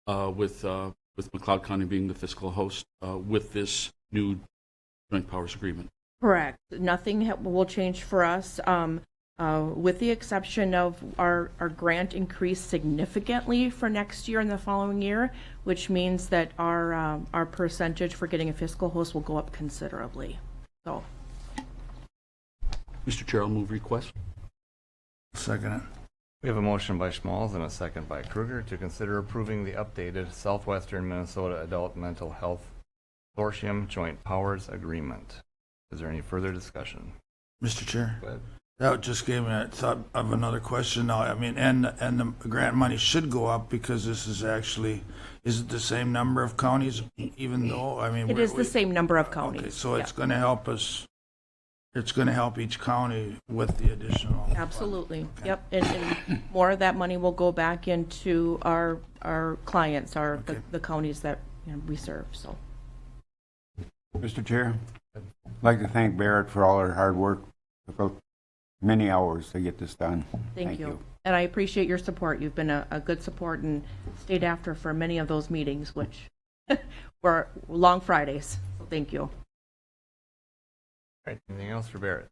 with McLeod County being the fiscal host with this new joint powers agreement. Correct. Nothing will change for us. with the exception of our grant increased significantly for next year and the following year, which means that our percentage for getting a fiscal host will go up considerably. So, Mr. Chair, I'll move request. Second it. We have a motion by Schmalz and a second by Kruger to consider approving the updated Southwestern Minnesota Adult Mental Health Consortium Joint Powers Agreement. Is there any further discussion? Mr. Chair, Go ahead. that just gave me a thought of another question now. I mean, and the grant money should go up because this is actually, is it the same number of counties even though, I mean. it is the same number of counties. Okay, so it's Yeah. going to help us, it's going to help each county with the additional. Absolutely, yep, and more of that money will go back into our clients, the counties that we serve, so. Mr. Chair, I'd like to thank Barrett for all her hard work. Took many hours to get this done. Thank you. And I appreciate your support. You've been a good support and stayed after for many of those meetings, which were long Fridays, so thank you. All right, anything else for Barrett?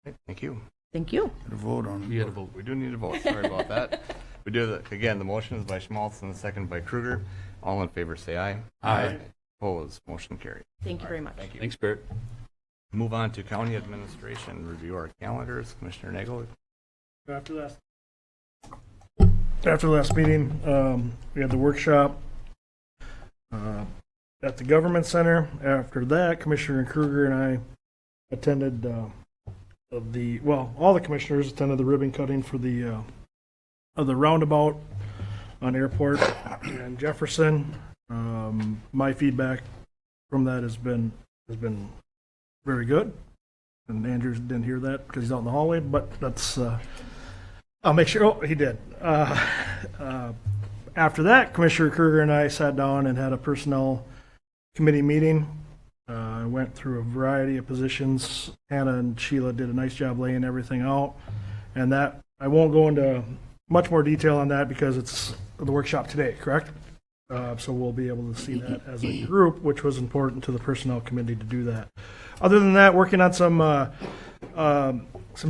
Okay, thank you. Thank you. Get a vote on We it. had a vote. We do need a vote. Sorry about that. We do again. The motion is by Schmalz and the second by Kruger. All in favor, say aye. Aye. Opposed, motion carried. Thank you very much. Thank you. Thanks, Barrett. Move on to county administration. Review our calendars. Commissioner Nagel. After the last meeting, we had the workshop at the government center. After that, Commissioner Kruger and I attended all the commissioners attended the ribbon cutting for the roundabout on Airport and Jefferson. My feedback from that has been very good. And Andrew didn't hear that because he's out in the hallway, but that's, I'll make sure, oh, he did. After that, Commissioner Kruger and I sat down and had a personnel committee meeting. I went through a variety of positions. Hannah and Sheila did a nice job laying everything out. And that, I won't go into much more detail on that because it's the workshop today, correct? So we'll be able to see that as a group, which was important to the personnel committee to do that. Other than that, working on some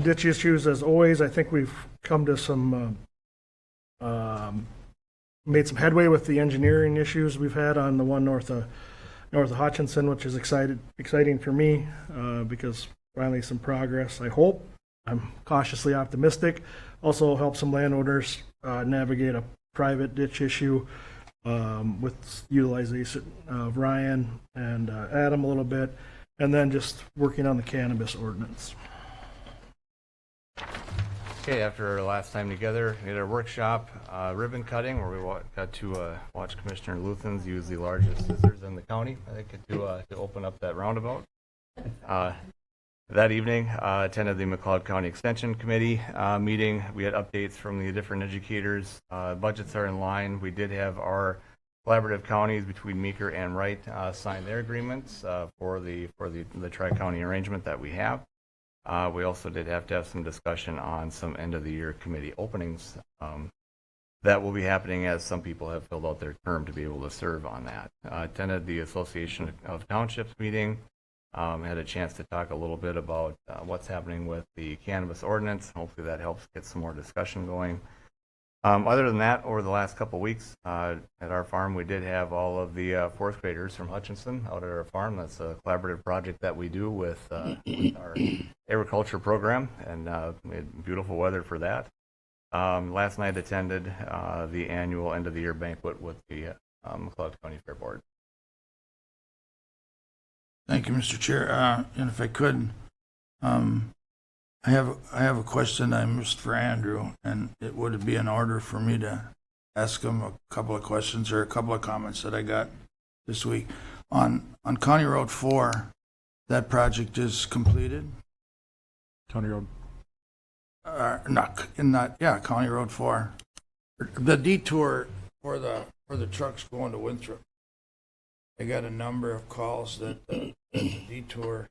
ditch issues as always. I think we've come to some made some headway with the engineering issues we've had on the one north of Hutchinson, which is exciting for me because finally some progress. I hope. I'm cautiously optimistic. Also help some landowners navigate a private ditch issue with utilization of Ryan and Adam a little bit, and then just working on the cannabis ordinance. Okay, after our last time together, we had our workshop, ribbon cutting, where we got to watch Commissioner Luthens use the largest scissors in the county, I think, to open up that roundabout. That evening, attended the McLeod County Extension Committee meeting. We had updates from the different educators. Budgets are in line. We did have our collaborative counties between Meeker and Wright sign their agreements for the tri-county arrangement that we have. We also did have to have some discussion on some end-of-the-year committee openings that will be happening as some people have filled out their term to be able to serve on that. Attended the Association of Townships meeting. Had a chance to talk a little bit about what's happening with the cannabis ordinance. Hopefully that helps get some more discussion going. Other than that, over the last couple of weeks at our farm, we did have all of the fourth graders from Hutchinson out at our farm. That's a collaborative project that we do with our agriculture program, and we had beautiful weather for that. Last night attended the annual end-of-the-year banquet with the McLeod County Fair Board. Thank you, Mr. Chair. And if I could, I have a question I missed for Andrew, and it would be in order for me to ask him a couple of questions or a couple of comments that I got this week. On County Road 4, that project is completed? County Road. County Road 4. The detour for the trucks going to Winthrop. I got a number of calls that the detour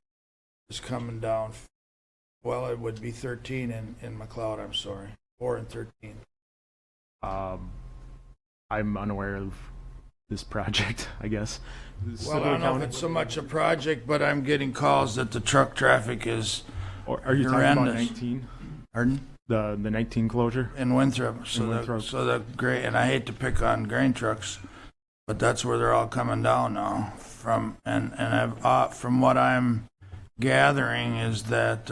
is coming down. Well, it would be 13 in McLeod, I'm sorry. 4 and 13. I'm unaware of this project, I guess. Well, I don't know if it's so much a project, but I'm getting calls that the truck traffic is Or are you talking about horrendous. 19? Pardon? The 19 closure? In Winthrop. So In Winthrop. the grain, and I hate to pick on grain trucks, but that's where they're all coming down now. From from what I'm gathering is that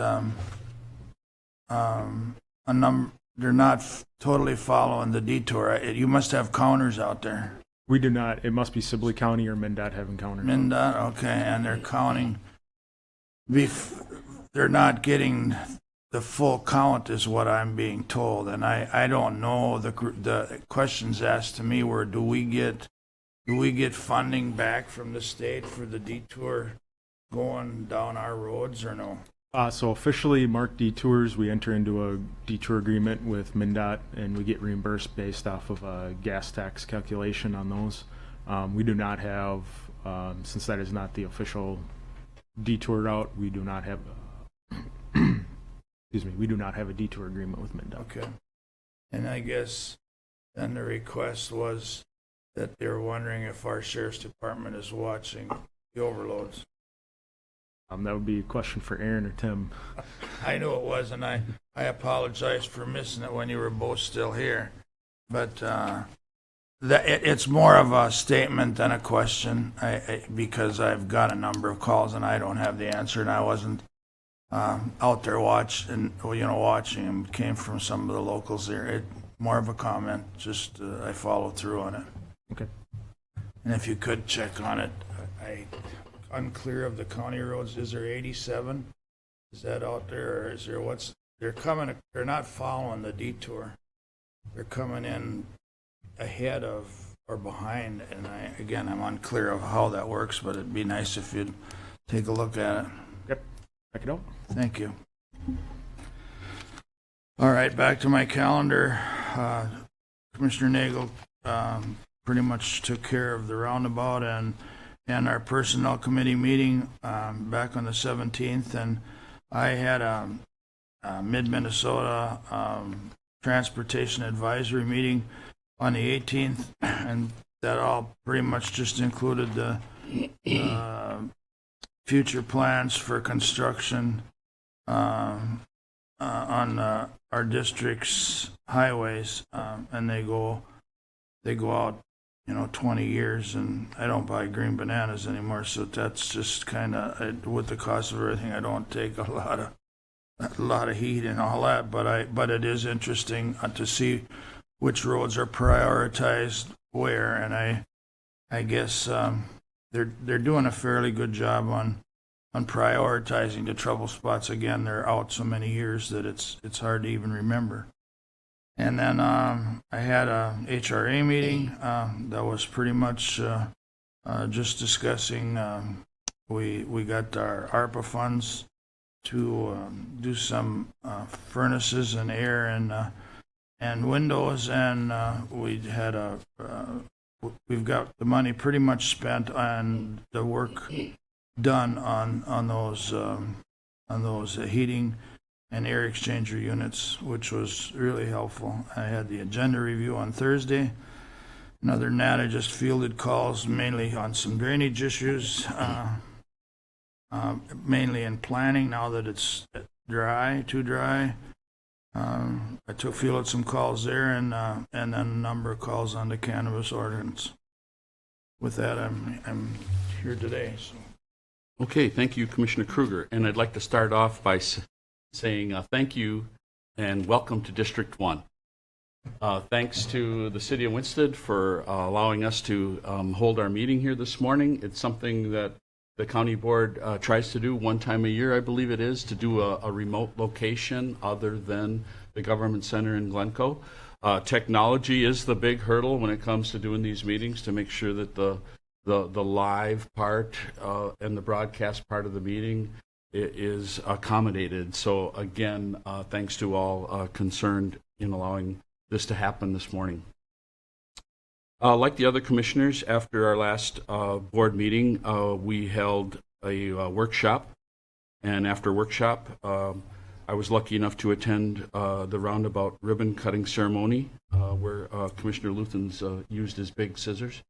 they're not totally following the detour. You must have counters out there. We do not. It must be Sibley County or MnDOT have encountered. MnDOT, okay, and they're counting. They're not getting the full count, is what I'm being told, and I don't know. The questions asked to me were, do we get funding back from the state for the detour going down our roads or no? So officially marked detours, we enter into a detour agreement with MnDOT, and we get reimbursed based off of a gas tax calculation on those. We do not have, since that is not the official detour route, we do not have, excuse me, we do not have a detour agreement with MnDOT. Okay. And I guess then the request was that they're wondering if our sheriff's department is watching the overloads. That would be a question for Aaron or Tim. I knew it was, and I apologize for missing it when you were both still here. But it's more of a statement than a question, because I've got a number of calls and I don't have the answer, and I wasn't out there watching. It came from some of the locals there. More of a comment, just I followed through on it. Okay. And if you could check on it, unclear of the county roads. Is there 87? Is that out there, or is there they're not following the detour. They're coming in ahead of or behind, and I'm unclear of how that works, but it'd be nice if you'd take a look at it. Yep. Check it out. Thank you. All right, back to my calendar. Commissioner Nagel pretty much took care of the roundabout and our personnel committee meeting back on the 17th, and I had a Mid-Minnesota Transportation Advisory meeting on the 18th, and that all pretty much just included the future plans for construction on our district's highways, and they go out 20 years, and I don't buy green bananas anymore, so that's just kind of, with the cost of everything, I don't take a lot of heat and all that, but it is interesting to see which roads are prioritized where, and I guess they're doing a fairly good job on prioritizing the trouble spots. Again, they're out so many years that it's hard to even remember. And then I had a HRA meeting that was pretty much just discussing. We got our ARPA funds to do some furnaces and air and windows, and we've got the money pretty much spent on the work done on those heating and air exchanger units, which was really helpful. I had the agenda review on Thursday. And other than that, I just fielded calls mainly on some drainage issues, mainly in planning now that it's too dry. I fielded some calls there, and then a number of calls on the cannabis ordinance. With that, I'm here today. So. Okay, thank you, Commissioner Kruger. And I'd like to start off by saying thank you and welcome to District 1. Thanks to the City of Winsted for allowing us to hold our meeting here this morning. It's something that the County Board tries to do one time a year, I believe it is, to do a remote location other than the Government Center in Glencoe. Technology is the big hurdle when it comes to doing these meetings, to make sure that the live part and the broadcast part of the meeting is accommodated. So again, thanks to all concerned in allowing this to happen this morning. Like the other commissioners, after our last board meeting, we held a workshop. And after workshop, I was lucky enough to attend the roundabout ribbon cutting ceremony where Commissioner Luthens used his big scissors.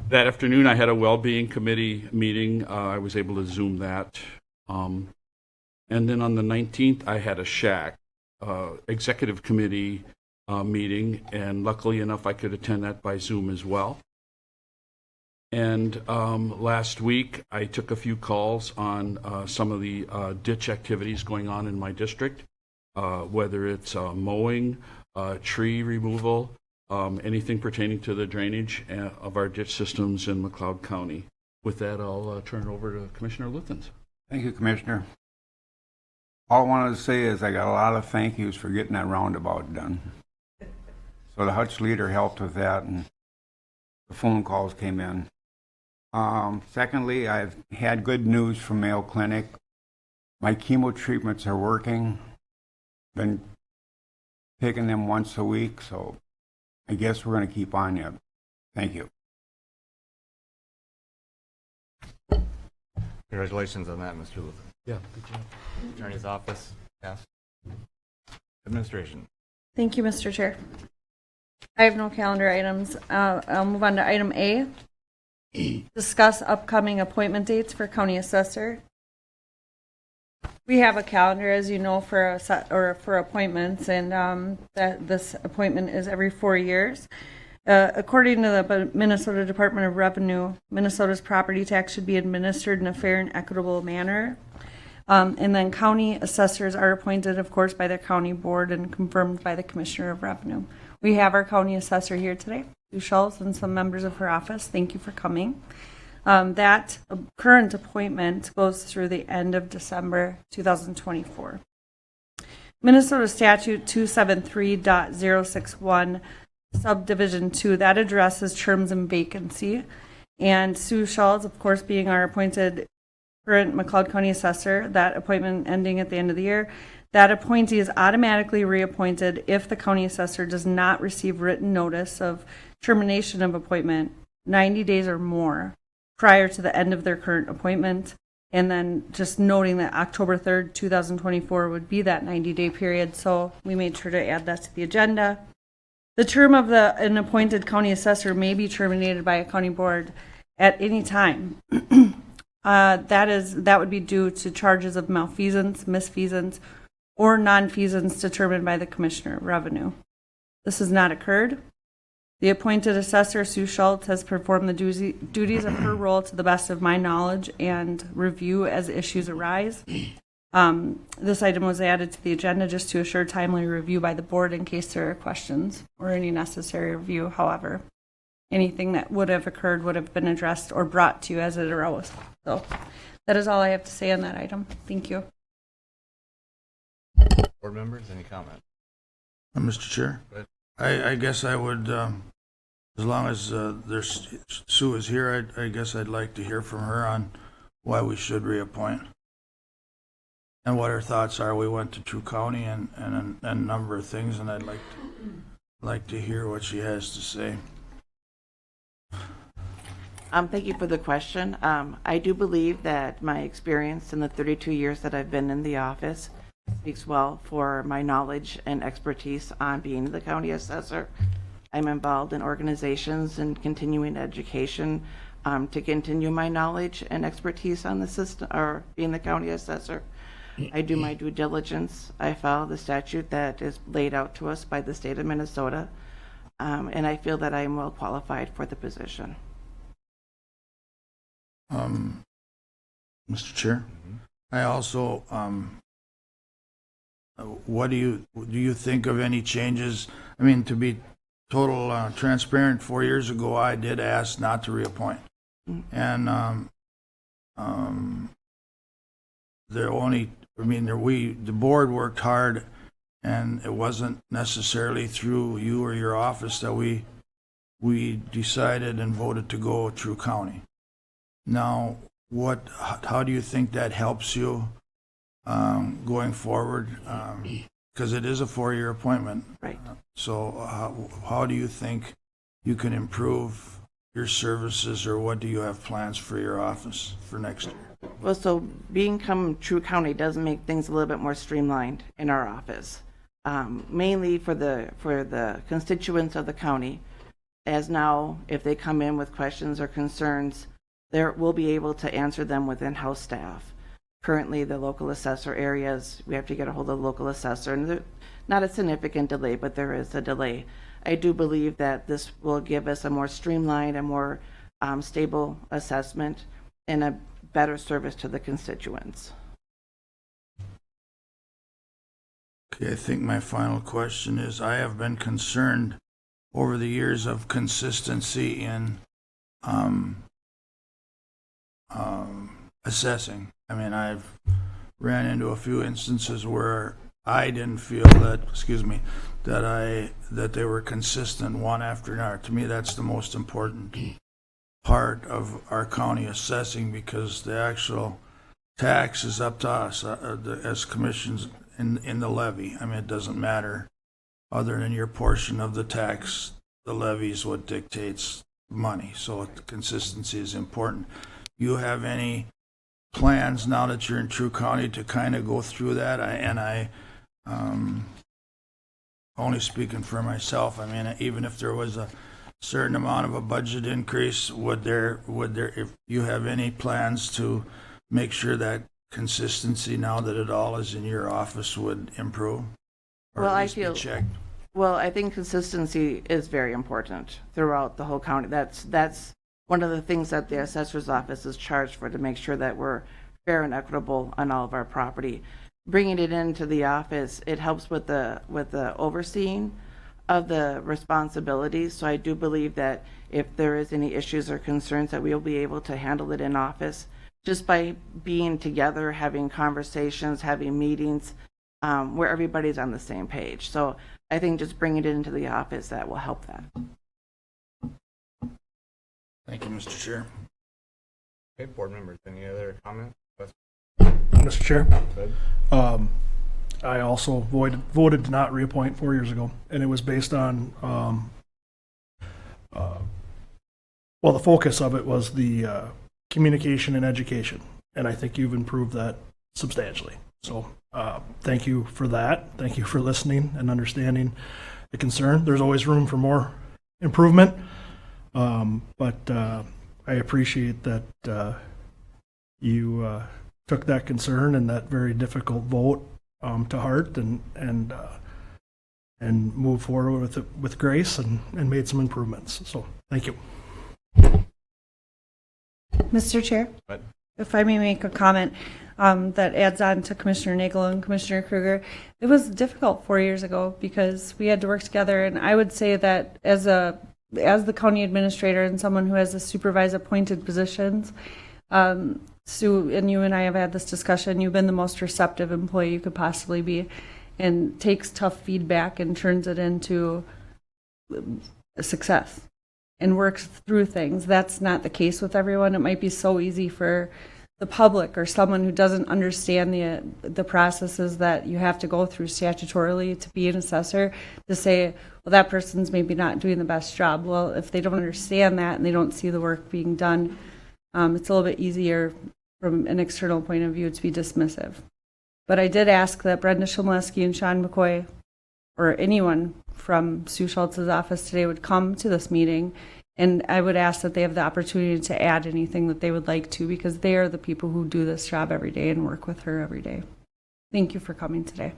That afternoon, I had a well-being committee meeting. I was able to Zoom that. And then on the 19th, I had a SHAC executive committee meeting, and luckily enough, I could attend that by Zoom as well. And last week, I took a few calls on some of the ditch activities going on in my district, whether it's mowing, tree removal, anything pertaining to the drainage of our ditch systems in McLeod County. With that, I'll turn it over to Commissioner Luthens. Thank you, Commissioner. All I wanted to say is I got a lot of thank yous for getting that roundabout done. So the Hutch leader helped with that, and the phone calls came in. Secondly, I've had good news from Mayo Clinic. My chemo treatments are working. Been taking them once a week, so I guess we're going to keep on it. Thank you. Congratulations on that, Mr. Luther. Yeah, good job. Attorney's office, yes. Administration. Thank you, Mr. Chair. I have no calendar items. I'll move on to item A. Discuss upcoming appointment dates for county assessor. We have a calendar, as you know, for appointments, and that this appointment is every 4 years. According to the Minnesota Department of Revenue, Minnesota's property tax should be administered in a fair and equitable manner. And then county assessors are appointed, of course, by the county board and confirmed by the Commissioner of Revenue. We have our county assessor here today, Sue Schultz, and some members of her office. Thank you for coming. That current appointment goes through the end of December 2024. Minnesota Statute 273.061 Subdivision 2, that addresses terms and vacancy. And Sue Schultz, of course, being our appointed current McLeod County assessor, that appointment ending at the end of the year, that appointee is automatically reappointed if the county assessor does not receive written notice of termination of appointment 90 days or more prior to the end of their current appointment. And then just noting that October 3rd, 2024 would be that 90-day period. So we made sure to add that to the agenda. The term of an appointed county assessor may be terminated by a county board at any time. That would be due to charges of malfeasance, misfeasance, or nonfeasance determined by the Commissioner of Revenue. This has not occurred. The appointed assessor, Sue Schultz, has performed the duties of her role to the best of my knowledge and review as issues arise. This item was added to the agenda just to assure timely review by the board in case there are questions or any necessary review. However, anything that would have occurred would have been addressed or brought to you as it arose. So that is all I have to say on that item. Thank you. Board members, any comment? Mr. Chair, Go ahead. I guess I would, as long as Sue is here, I guess I'd like to hear from her on why we should reappoint and what her thoughts are. We went to True County and a number of things, and I'd like to hear what she has to say. Thank you for the question. I do believe that my experience in the 32 years that I've been in the office speaks well for my knowledge and expertise on being the county assessor. I'm involved in organizations and continuing education to continue my knowledge and expertise on the system or being the county assessor. I do my due diligence. I follow the statute that is laid out to us by the state of Minnesota, and I feel that I am well qualified for the position. Mr. Chair, I also, what do you think of any changes? I mean, to be total transparent, 4 years ago, I did ask not to reappoint. And the board worked hard, and it wasn't necessarily through you or your office that we decided and voted to go True County. Now, how do you think that helps you going forward? Because it is a 4-year appointment. Right. So how do you think you can improve your services, or what do you have plans for your office for next year? Well, so become True County does make things a little bit more streamlined in our office, mainly for the constituents of the county. As now, if they come in with questions or concerns, we'll be able to answer them with in-house staff. currently the local assessor areas. We have to get a hold of the local assessor, and not a significant delay, but there is a delay. I do believe that this will give us a more streamlined and more stable assessment and a better service to the constituents. Okay, I think my final question is, I have been concerned over the years of consistency in assessing. I mean, I've ran into a few instances where I didn't feel that, that they were consistent one after another. To me, that's the most important part of our county assessing, because the actual tax is up to us as commissions in the levy. I mean, it doesn't matter other than your portion of the tax. The levy is what dictates money, so the consistency is important. You have any plans now that you're in True County to kind of go through that? I only speaking for myself. I mean, even if there was a certain amount of a budget increase, would there, if you have any plans to make sure that consistency, now that it all is in your office, would improve? Or Well, at I least be feel- checked? Well, I think consistency is very important throughout the whole county. That's one of the things that the assessor's office is charged for, to make sure that we're fair and equitable on all of our property. Bringing it into the office, it helps with the overseeing of the responsibilities. So I do believe that if there is any issues or concerns, that we'll be able to handle it in office just by being together, having conversations, having meetings, where everybody's on the same page. So I think just bringing it into the office, that will help that. Thank you, Mr. Chair. Okay, board members, any other comments? Mr. Chair, Good. I also voted to not reappoint 4 years ago, and it was based on, well, the focus of it was the communication and education, and I think you've improved that substantially. So thank you for that. Thank you for listening and understanding the concern. There's always room for more improvement, but I appreciate that you took that concern and that very difficult vote to heart and moved forward with it with grace and made some improvements. So thank you. Mr. Chair, But if I may make a comment that adds on to Commissioner Nagel and Commissioner Kruger, it was difficult 4 years ago because we had to work together, and I would say that as the county administrator and someone who has to supervise appointed positions, Sue and you and I have had this discussion. You've been the most receptive employee you could possibly be, and takes tough feedback and turns it into a success and works through things. That's not the case with everyone. It might be so easy for the public or someone who doesn't understand the processes that you have to go through statutorily to be an assessor to say, well, that person's maybe not doing the best job. Well, if they don't understand that and they don't see the work being done, it's a little bit easier from an external point of view to be dismissive. But I did ask that Brenda Shimleski and Sean McCoy, or anyone from Sue Schultz's office today, would come to this meeting, and I would ask that they have the opportunity to add anything that they would like to, because they are the people who do this job every day and work with her every day. Thank you for coming today.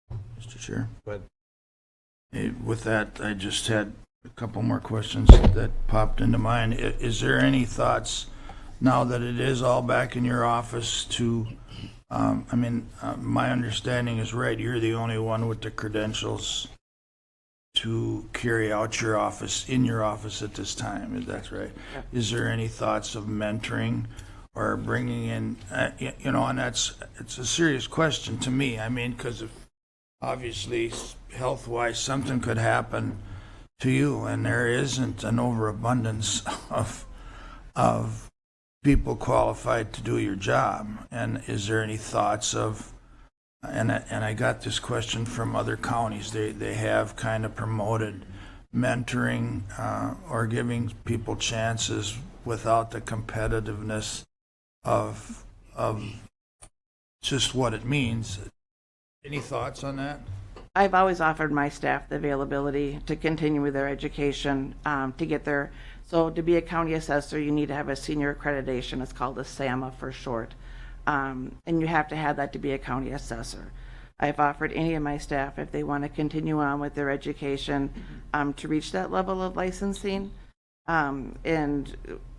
Mr. Chair. But Hey, with that, I just had a couple more questions that popped into mind. Is there any thoughts, now that it is all back in your office, to, my understanding is right, you're the only one with the credentials to carry out your office, in your office at this time, is that right? Yeah. Is there any thoughts of mentoring or bringing in, and it's a serious question to me. I mean, because if obviously health-wise something could happen to you, and there isn't an overabundance of people qualified to do your job. And is there any thoughts of, and I got this question from other counties, they have kind of promoted mentoring or giving people chances without the competitiveness of just what it means. Any thoughts on that? I've always offered my staff the availability to continue with their education, to get their So to be a county assessor, you need to have a senior accreditation. It's called a SAMA for short. And you have to have that to be a county assessor. I've offered any of my staff, if they want to continue on with their education, to reach that level of licensing. And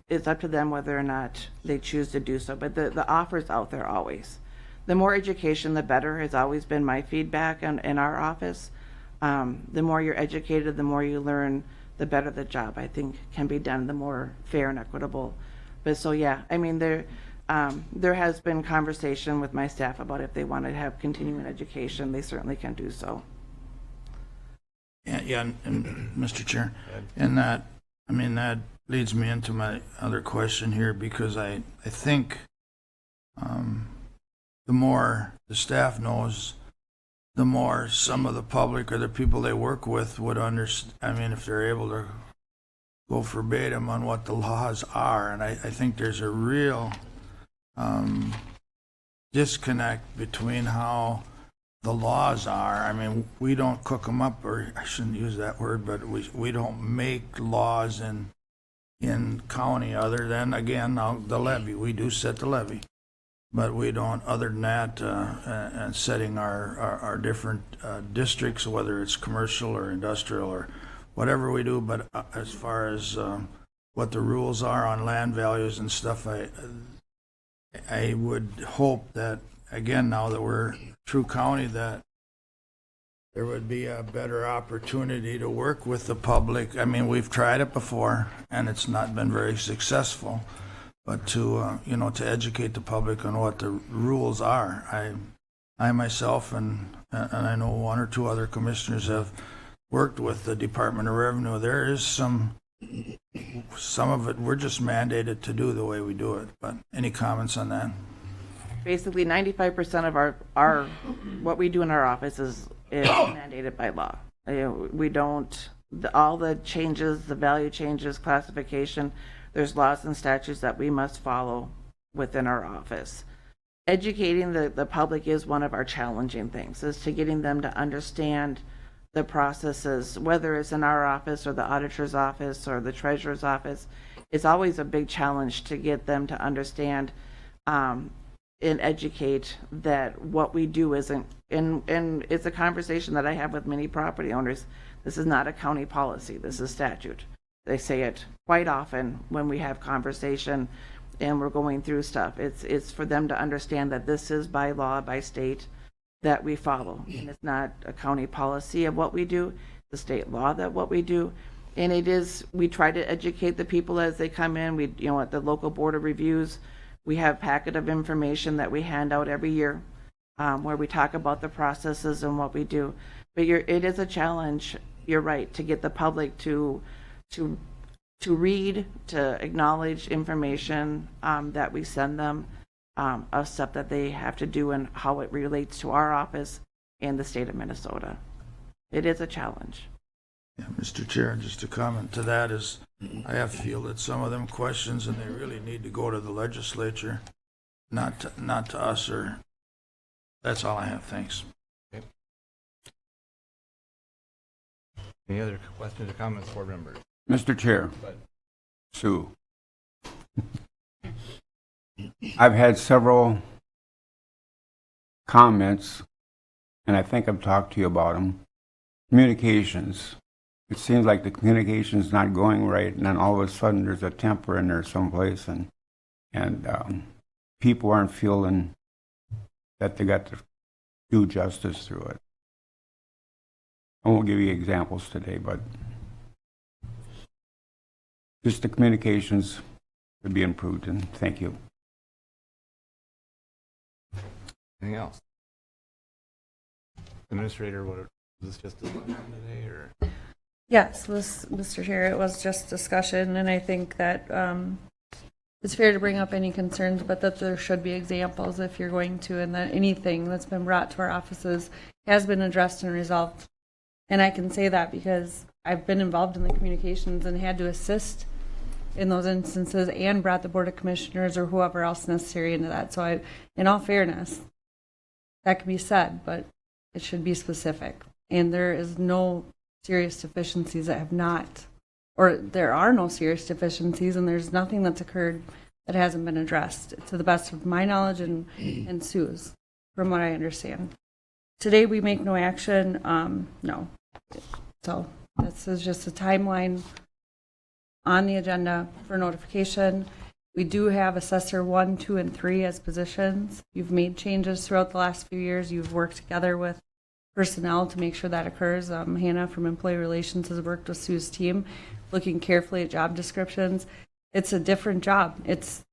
it's up to them whether or not they choose to do so. But the offer's out there always. The more education, the better, has always been my feedback in our office. The more you're educated, the more you learn, the better the job, I think, can be done, the more fair and equitable. But so, yeah, I mean, there has been conversation with my staff about if they want to have continuing education, they certainly can do so. Yeah, and Mr. Chair, and that, I mean, that leads me into my other question here, because I think the more the staff knows, the more some of the public or the people they work with would understand. I mean, if they're able to go verbatim on what the laws are, and I think there's a real disconnect between how the laws are. I mean, we don't cook them up, or I shouldn't use that word, but we don't make laws in county other than, again, now the levy. We do set the levy, but we don't, other than that, and setting our different districts, whether it's commercial or industrial or whatever we do. But as far as what the rules are on land values and stuff, I would hope that, again, now that we're True County, that there would be a better opportunity to work with the public. I mean, we've tried it before, and it's not been very successful. But to to educate the public on what the rules are. I myself and I know one or two other commissioners have worked with the Department of Revenue. There is some of it we're just mandated to do the way we do it. But any comments on that? Basically, 95% of our what we do in our office is mandated by law. We don't, all the changes, the value changes, classification, there's laws and statutes that we must follow within our office. Educating the public is one of our challenging things, is to getting them to understand the processes, whether it's in our office or the auditor's office or the treasurer's office. It's always a big challenge to get them to understand and educate that what we do isn't, and it's a conversation that I have with many property owners. This is not a county policy, this is statute. They say it quite often when we have conversation and we're going through stuff. It's for them to understand that this is by law, by state, that we follow. And it's not a county policy of what we do, the state law that what we do. And it is, we try to educate the people as they come in. We, at the local board of reviews, we have a packet of information that we hand out every year where we talk about the processes and what we do. But it is a challenge, you're right, to get the public to read, to acknowledge information that we send them, of stuff that they have to do and how it relates to our office and the state of Minnesota. It is a challenge. Yeah, Mr. Chair, just to comment to that is, I have fielded some of them questions, and they really need to go to the legislature, not to us. Or that's all I have. Thanks. Okay. Any other questions or comments, board members? Mr. Chair, Sue, I've had several comments, and I think I've talked to you about them. Communications. It seems like the communication's not going right, and then all of a sudden there's a temper in there someplace, and people aren't feeling that they got to do justice through it. I won't give you examples today, but just the communications could be improved, and thank you. Anything else? Administrator, was this just a discussion today, or? Yes, Mr. Chair, it was just discussion, and I think that it's fair to bring up any concerns, but that there should be examples if you're going to, and that anything that's been brought to our offices has been addressed and resolved. And I can say that because I've been involved in the communications and had to assist in those instances and brought the Board of Commissioners or whoever else necessary into that. So in all fairness, that can be said, but it should be specific. And there is no serious deficiencies that have not or there are no serious deficiencies, and there's nothing that's occurred that hasn't been addressed, to the best of my knowledge and Sue's, from what I understand. Today, we make no action, no. So this is just a timeline on the agenda for notification. We do have assessor 1, 2, and 3 as positions. You've made changes throughout the last few years. You've worked together with personnel to make sure that occurs. Hannah from Employee Relations has worked with Sue's team, looking carefully at job descriptions. It's a different job. It's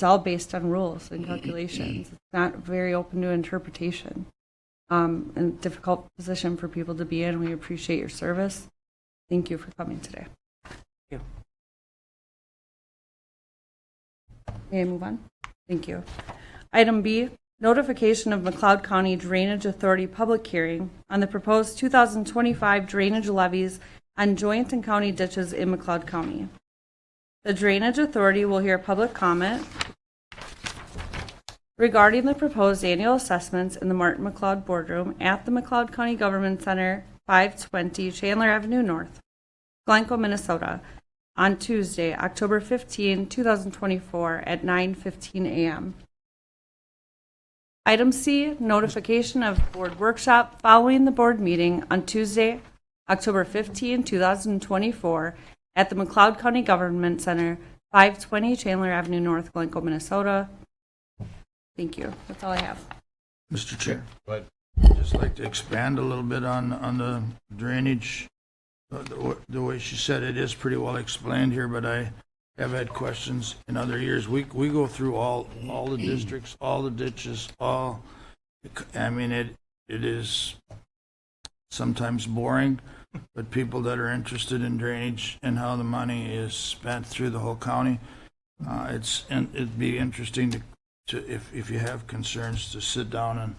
all based on rules and calculations. It's not very open to interpretation. And a difficult position for people to be in. We appreciate your service. Thank you for coming today. you. May I move on? Thank you. Item B, notification of McLeod County Drainage Authority public hearing on the proposed 2025 drainage levies on joint and county ditches in McLeod County. The Drainage Authority will hear public comment regarding the proposed annual assessments in the Martin McLeod boardroom at the McLeod County Government Center, 520 Chandler Avenue North, Glencoe, Minnesota, on Tuesday, October 15, 2024 at 9:15 a.m. Item C, notification of board workshop following the board meeting on Tuesday, October 15, 2024 at the McLeod County Government Center, 520 Chandler Avenue North, Glencoe, Minnesota. Thank you. That's all I have. Mr. Chair, But I'd just like to expand a little bit on the drainage. The way she said it is pretty well explained here, but I have had questions in other years. We go through all the districts, all the ditches, I mean, it is sometimes boring, but people that are interested in drainage and how the money is spent through the whole county, it'd be interesting to if you have concerns, to sit down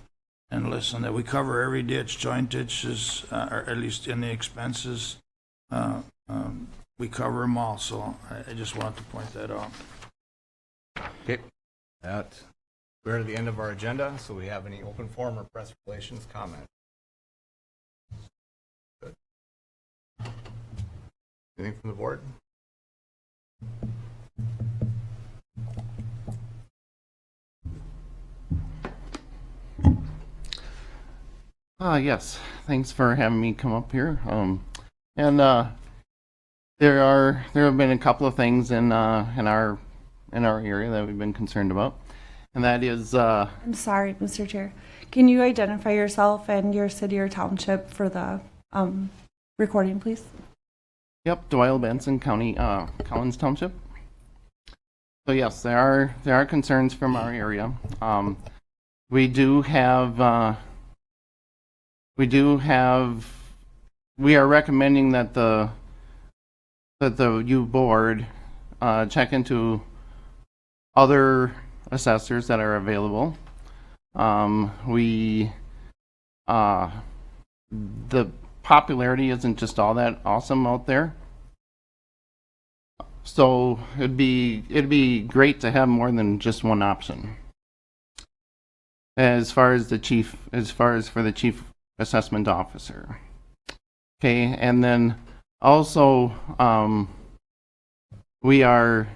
and listen. That we cover every ditch, joint ditches, or at least in the expenses. We cover them all, so I just wanted to point that out. okay, we're at the end of our agenda. So we have any open forum or press relations comment? Good. Anything from the board? Yes, thanks for having me come up here. There have been a couple of things in our area that we've been concerned about, and that is I'm sorry, Mr. Chair. Can you identify yourself and your city or township for the recording, please? Yep, Doyle Benson County, Collins Township. So yes, there are concerns from our area. We are recommending that the U board check into other assessors that are available. The popularity isn't just all that awesome out there. So it'd be great to have more than just one option. As far as for the chief assessment officer. Okay, and then also we are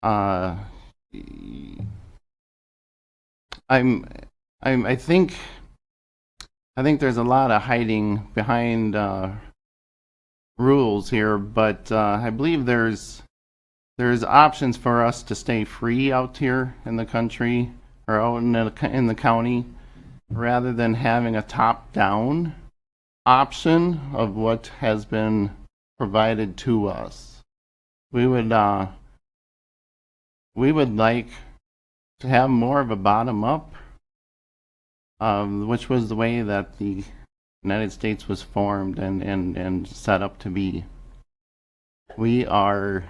I think there's a lot of hiding behind rules here, but I believe there's options for us to stay free out here in the country or out in the county, rather than having a top-down option of what has been provided to us. We would like to have more of a bottom-up, which was the way that the United States was formed and set up to be. We are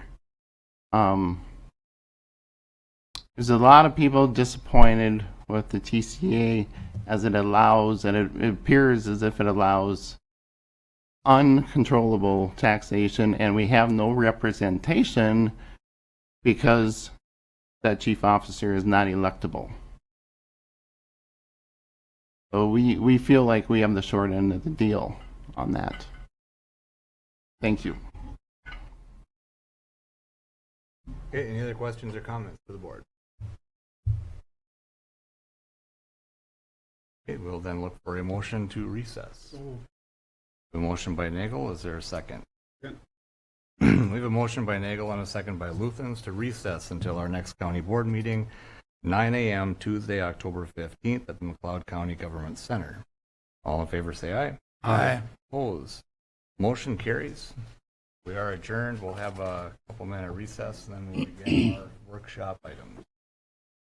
there's a lot of people disappointed with the TCA as it allows, and it appears as if it allows uncontrollable taxation, and we have no representation because that chief officer is not electable. So we feel like we have the short end of the deal on that. Thank you. Okay, any other questions or comments for the board? Okay, we'll then look for a motion to recess. A motion by Nagel, is there a second? We have a motion by Nagel and a second by Luthens to recess until our next county board meeting, 9 a.m. Tuesday, October 15th at the McLeod County Government Center. All in favor say aye. Aye. Opposed? Motion carries. We are adjourned. We'll have a couple minute recess and then we'll begin our workshop items.